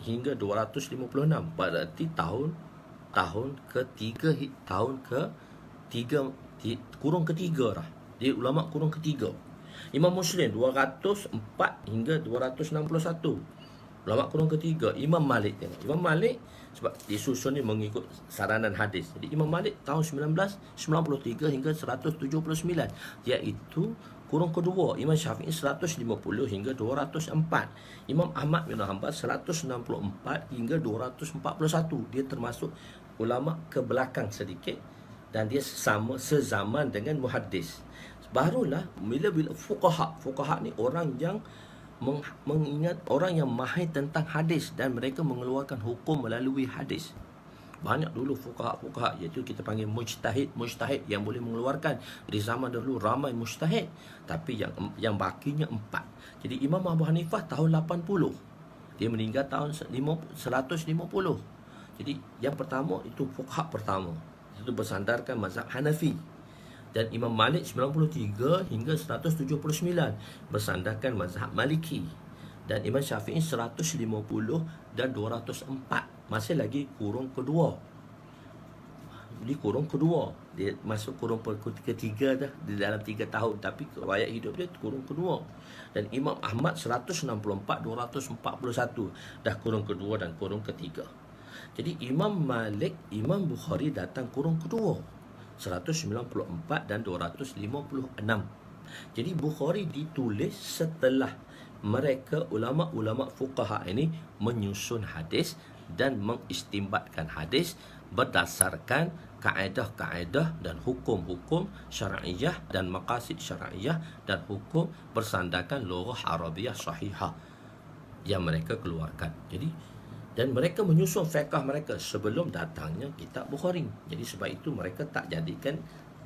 hingga 256. Berarti tahun kurung ketiga lah. Dia ulama kurung ketiga. Imam Muslim 204 hingga 261. Ulama kurung ketiga. Imam Malik tengok. Imam Malik sebab disusun ni mengikut saranan hadis. Jadi Imam Malik tahun 1993 hingga 179, iaitu kurung kedua. Imam Syafi'i 150 hingga 204. Imam Ahmad bin Hanbal 164 hingga 241. Dia termasuk ulama ke belakang sedikit dan dia sezaman dengan muhaddis. Barulah bila fuqaha ni orang yang mengingat, orang yang mahir tentang hadis dan mereka mengeluarkan hukum melalui hadis. Banyak dulu fuqaha, iaitu kita panggil mujtahid yang boleh mengeluarkan. Di zaman dulu ramai mujtahid, tapi yang bakinya 4. Jadi Imam Abu Hanifah tahun 80. Dia meninggal tahun 150. Jadi yang pertama itu fuqaha pertama. Itu bersandarkan mazhab Hanafi. Dan Imam Malik 93 hingga 179 bersandarkan mazhab Maliki. Dan Imam Syafi'i 150 dan 204. Masih lagi kurung kedua. Di kurung kedua. Dia masuk kurung ketiga dah di dalam 3 tahun. Tapi riwayat hidup dia kurung kedua. Dan Imam Ahmad 164, 241. Dah kurung kedua dan kurung ketiga. Jadi Imam Malik, Imam Bukhari datang kurung kedua. 194 dan 256. Jadi Bukhari ditulis setelah mereka ulama-ulama fuqaha ini menyusun hadis dan mengistimbatkan hadis berdasarkan kaedah-kaedah dan hukum-hukum syar'iyah dan maqasid syar'iyah dan hukum bersandarkan lughah Arabiah sahihah yang mereka keluarkan. Jadi dan mereka menyusun fiqh mereka sebelum datangnya kitab Bukhari. Jadi sebab itu mereka tak jadikan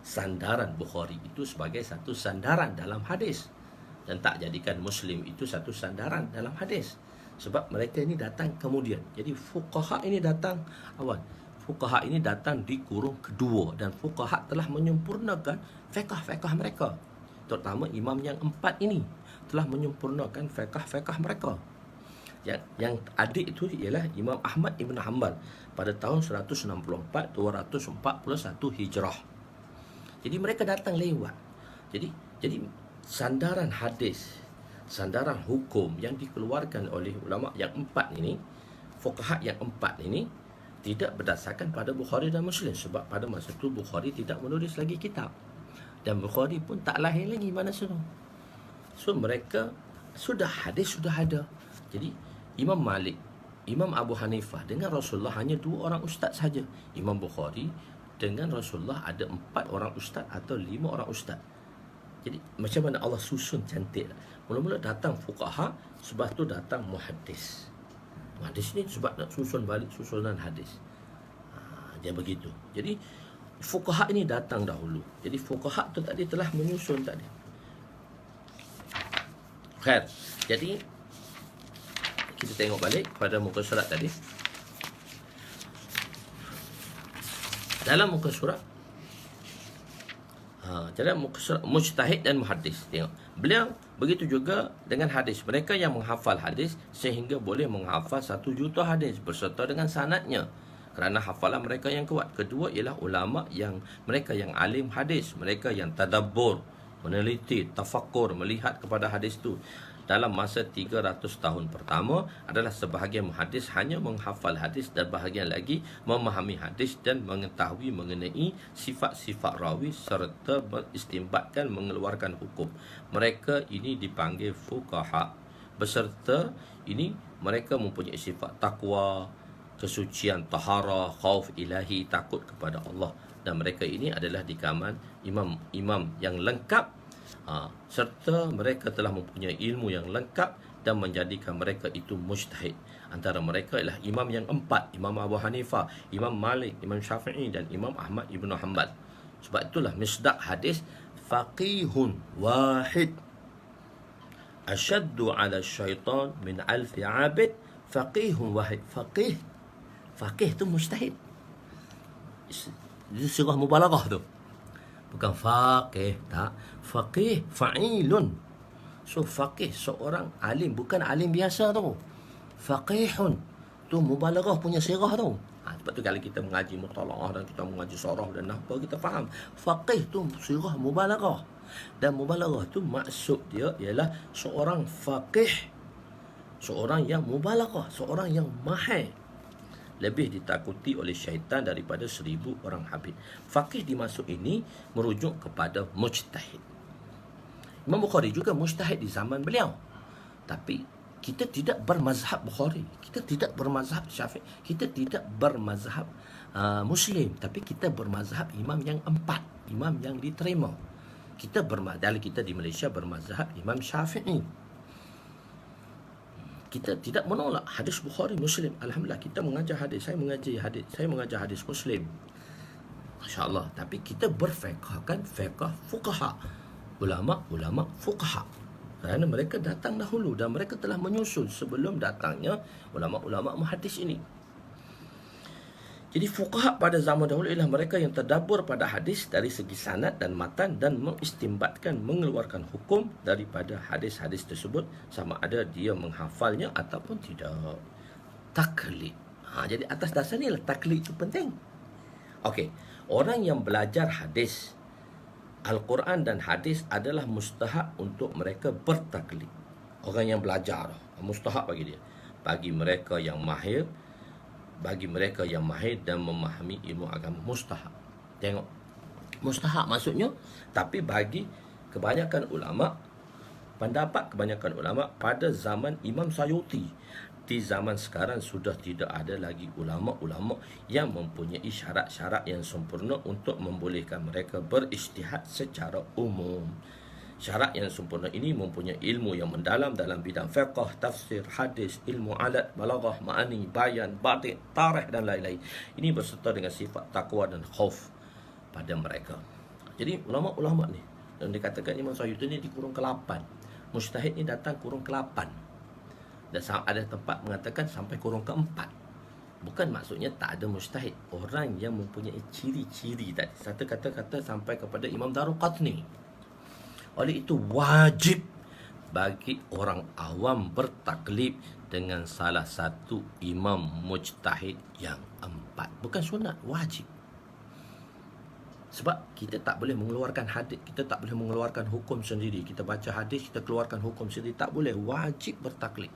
sandaran Bukhari itu sebagai satu sandaran dalam hadis, dan tak jadikan Muslim itu satu sandaran dalam hadis. Sebab mereka ini datang kemudian. Jadi fuqaha ini datang awal. Fuqaha ini datang di kurung kedua, dan fuqaha telah menyempurnakan fiqh mereka. Terutama imam yang 4 ini telah menyempurnakan fiqh mereka. Yang adik itu ialah Imam Ahmad Ibn Hanbal pada tahun 164 241 Hijrah. Jadi mereka datang lewat. Jadi sandaran hadis, sandaran hukum yang dikeluarkan oleh ulama yang 4 ini, fuqaha yang 4 ini, tidak berdasarkan pada Bukhari dan Muslim. Sebab pada masa itu Bukhari tidak menulis lagi kitab, dan Bukhari pun tak lahir lagi mana sudah. So mereka hadis sudah ada. Jadi Imam Malik, Imam Abu Hanifah dengan Rasulullah hanya 2 orang ustaz saja. Imam Bukhari dengan Rasulullah ada 4 orang ustaz atau 5 orang ustaz. Jadi macam mana Allah susun cantik. Mula-mula datang fuqaha, sebab tu datang muhaddis. Muhaddis ni sebab nak susun balik susunan hadis. Dia begitu. Jadi fuqaha ini datang dahulu. Jadi fuqaha tu tadi telah menyusun tadi. Khair. Jadi kita tengok balik pada muka surat tadi. Dalam muka surat mujtahid dan muhaddis. Tengok. Beliau begitu juga dengan hadis. Mereka yang menghafal hadis sehingga boleh menghafal 1 juta hadis berserta dengan sanadnya, kerana hafalan mereka yang kuat. Kedua ialah ulama yang mereka yang alim hadis, mereka yang tadabbur, meneliti, tafakkur, melihat kepada hadis itu. Dalam masa 300 tahun pertama adalah sebahagian muhaddis hanya menghafal hadis dan bahagian lagi memahami hadis dan mengetahui mengenai sifat-sifat rawi serta mengistimbatkan mengeluarkan hukum. Mereka ini dipanggil fuqaha. Beserta ini mereka mempunyai sifat takwa, kesucian, taharah, khauf ilahi, takut kepada Allah. Dan mereka ini adalah di kalangan imam-imam yang lengkap, serta mereka telah mempunyai ilmu yang lengkap dan menjadikan mereka itu mujtahid. Antara mereka ialah imam yang empat, Imam Abu Hanifah, Imam Malik, Imam Syafi'i dan Imam Ahmad Ibn Hanbal. Sebab itulah misdaq hadis faqihun wahid asyaddu ala syaitan min alfi abid. Faqihun wahid. Faqih tu mujtahid. Itu surah mubalaghah tu. Bukan faqih, tak. Faqih fa'ilun. So faqih seorang alim, bukan alim biasa tu. Faqihun tu mubalaghah punya sirah tu. Sebab tu kalau kita mengaji mutalaah dan kita mengaji sarah dan nahwu, kita faham faqih tu sirah mubalaghah. Dan mubalaghah tu maksud dia ialah seorang faqih, seorang yang mubalaghah, seorang yang mahir, lebih ditakuti oleh syaitan daripada 1000 orang habib. Faqih dimaksud ini merujuk kepada mujtahid. Imam Bukhari juga mujtahid di zaman beliau. Tapi kita tidak bermazhab Bukhari, kita tidak bermazhab Syafi'i, kita tidak bermazhab Muslim, tapi kita bermazhab imam yang empat, imam yang diterima. Kita di Malaysia bermazhab Imam Syafi'i. Kita tidak menolak hadis Bukhari, Muslim. Alhamdulillah kita mengajar hadis, saya mengajar hadis Muslim. Masya-Allah. Tapi kita berfiqhkan fiqh fuqaha, ulama fuqaha. Kerana mereka datang dahulu dan mereka telah menyusun sebelum datangnya ulama-ulama muhaddis ini. Jadi fuqaha pada zaman dahulu ialah mereka yang tadabbur pada hadis dari segi sanad dan matan dan mengistimbatkan, mengeluarkan hukum daripada hadis-hadis tersebut, sama ada dia menghafalnya ataupun tidak. Taklid. Jadi atas dasar ni lah taklid itu penting. Okey, orang yang belajar hadis, Al-Quran dan hadis adalah mustahab untuk mereka bertaklid. Orang yang belajar, mustahab bagi dia. Bagi mereka yang mahir dan memahami ilmu agama, mustahab. Tengok, mustahab maksudnya. Tapi bagi kebanyakan ulama, pendapat kebanyakan ulama pada zaman Imam Sayuti, di zaman sekarang sudah tidak ada lagi ulama-ulama yang mempunyai syarat-syarat yang sempurna untuk membolehkan mereka berijtihad secara umum. Syarat yang sempurna ini mempunyai ilmu yang mendalam dalam bidang fiqh, tafsir, hadis, ilmu alat, balaghah, ma'ani, bayan, batik, tarikh dan lain-lain. Ini berserta dengan sifat takwa dan khauf pada mereka. Jadi ulama-ulama ni, dan dikatakan Imam Sayuti ni di kurung ke-8. Mujtahid ni datang kurung ke-8. Dan ada tempat mengatakan sampai kurung ke-4. Bukan maksudnya tak ada mujtahid. Orang yang mempunyai ciri-ciri tadi. Satu kata-kata sampai kepada Imam Daruqutni. Oleh itu wajib bagi orang awam bertaklid dengan salah satu imam mujtahid yang 4. Bukan sunat, wajib. Sebab kita tak boleh mengeluarkan hadis, kita tak boleh mengeluarkan hukum sendiri. Kita baca hadis, kita keluarkan hukum sendiri, tak boleh. Wajib bertaklid.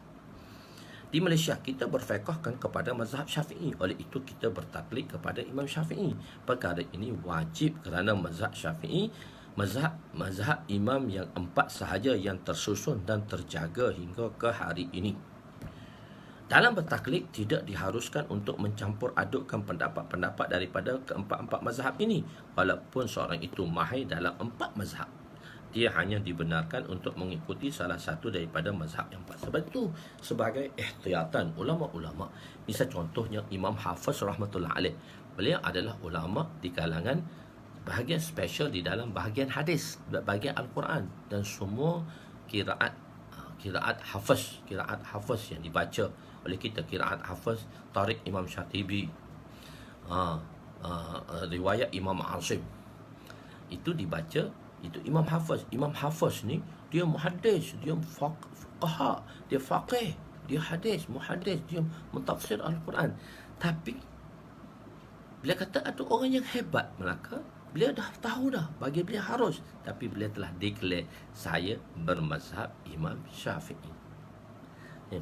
Di Malaysia kita berfiqhkan kepada mazhab Syafi'i. Oleh itu kita bertaklid kepada Imam Syafi'i. Perkara ini wajib kerana mazhab Syafi'i mazhab imam yang 4 sahaja yang tersusun dan terjaga hingga ke hari ini. Dalam bertaklid tidak diharuskan untuk mencampur adukkan pendapat-pendapat daripada keempat-empat mazhab ini, walaupun seorang itu mahir dalam 4 mazhab. Dia hanya dibenarkan untuk mengikuti salah satu daripada mazhab yang 4. Sebab itu sebagai ihtiyatan ulama-ulama, misal contohnya Imam Hafiz rahmatullah alaih, beliau adalah ulama di kalangan bahagian special di dalam bahagian hadis, bahagian Al-Quran, dan semua kiraat Hafiz yang dibaca oleh kita, kiraat Hafiz, Tariq Imam Syatibi, riwayat Imam Asim, itu dibaca. Itu Imam Hafiz ni dia muhaddis, dia fuqaha, dia faqih, dia hadis, muhaddis, dia mentafsir Al-Quran. Tapi bila kata ada orang yang hebat Melaka, beliau dah tahu dah, bagi beliau harus. Tapi beliau telah declare, saya bermazhab Imam Syafi'i.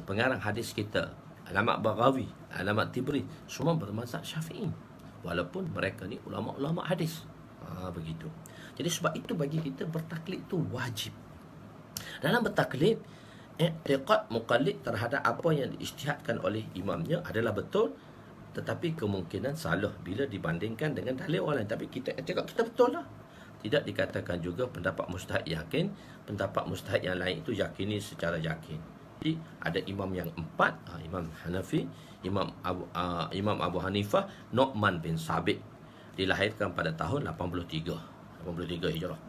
Pengarang hadis kita, Alamat Baghawi, Alamat Tibri, semua bermazhab Syafi'i, walaupun mereka ni ulama-ulama hadis. Begitu. Jadi sebab itu bagi kita bertaklid itu wajib. Dalam bertaklid, i'tiqad muqallid terhadap apa yang diijtihadkan oleh imamnya adalah betul, tetapi kemungkinan salah bila dibandingkan dengan dalil orang lain. Tapi kita i'tiqad kita betul lah. Tidak dikatakan juga pendapat mujtahid yakin, pendapat mujtahid yang lain itu yakini secara yakin. Jadi ada imam yang empat, Imam Hanafi, Imam Abu Hanifah, Nu'man bin Sabit, dilahirkan pada tahun 83 Hijrah.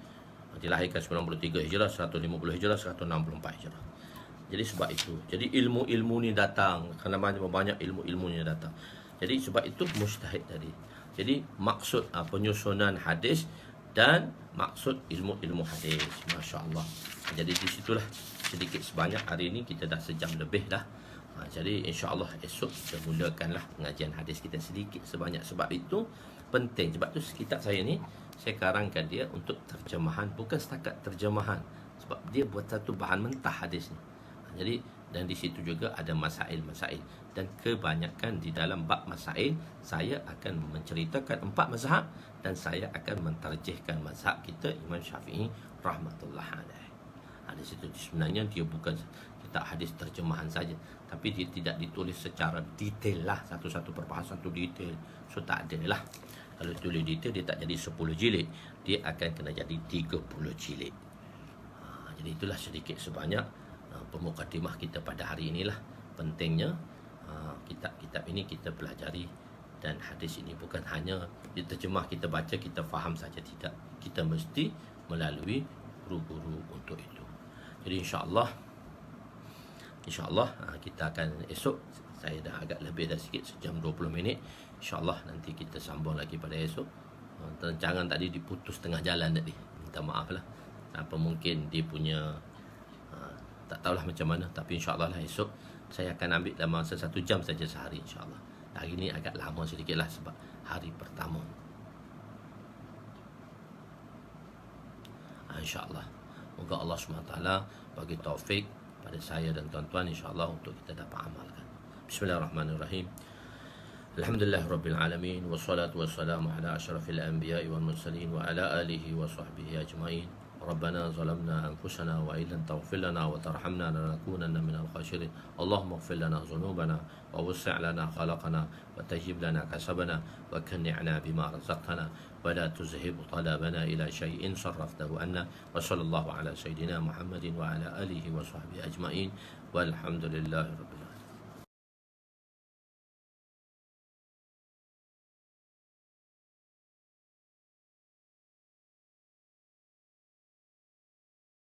Dilahirkan 93 Hijrah, 150 Hijrah, 164 Hijrah. Jadi sebab itu, jadi ilmu-ilmu ni datang, kerana banyak ilmu-ilmu ni datang. Jadi sebab itu mujtahid tadi. Jadi maksud penyusunan hadis dan maksud ilmu-ilmu hadis. Masya-Allah. Jadi di situlah sedikit sebanyak hari ini kita dah sejam lebih dah. Jadi insya-Allah esok kita mulakanlah pengajian hadis kita sedikit sebanyak. Sebab itu penting. Sebab tu kitab saya ni saya karangkan dia untuk terjemahan, bukan setakat terjemahan. Sebab dia buat satu bahan mentah hadis ni. Jadi dan di situ juga ada masail-masail, dan kebanyakan di dalam bab masail saya akan menceritakan 4 mazhab dan saya akan mentarjihkan mazhab kita Imam Syafi'i rahmatullah alaih. Di situ sebenarnya dia bukan kitab hadis terjemahan saja, tapi dia tidak ditulis secara detail lah, satu-satu perbahasan tu detail. So tak ada lah. Kalau tulis detail dia tak jadi 10 jilid, dia akan kena jadi 30 jilid. Jadi itulah sedikit sebanyak pemukadimah kita pada hari inilah. Pentingnya kitab-kitab ini kita pelajari, dan hadis ini bukan hanya diterjemah kita baca kita faham saja, tidak. Kita mesti melalui guru-guru untuk itu. Jadi insya-Allah kita akan esok, saya dah agak lebih dah sikit, sejam 20 minit. Insya-Allah nanti kita sambung lagi pada esok. Rancangan tadi diputus tengah jalan tadi, minta maaf lah. Apa mungkin dia punya tak tahulah macam mana, tapi insya-Allah lah esok saya akan ambil dalam masa 1 jam saja sehari insya-Allah. Hari ini agak lama sedikit lah sebab hari pertama. InsyaAllah. Moga Allah SWT bagi taufik pada saya dan tuan-tuan insya-Allah untuk kita dapat amalkan. Bismillahirrahmanirrahim. Alhamdulillahirabbil alamin, wassalatu wassalamu ala asyrafil anbiya'i wal mursalin wa ala alihi wa sahbihi ajmain. ربنا ظلمنا أنفسنا وإن لم تغفر لنا وترحمنا لنكونن من الخاسرين اللهم اغفر لنا ذنوبنا ووسع لنا خلقنا وتجب لنا كسبنا وكنعنا بما رزقتنا ولا تذهب طلبنا إلى شيء صرفته عنا وصلى الله على سيدنا محمد وعلى آله وصحبه أجمعين والحمد لله رب العالمين.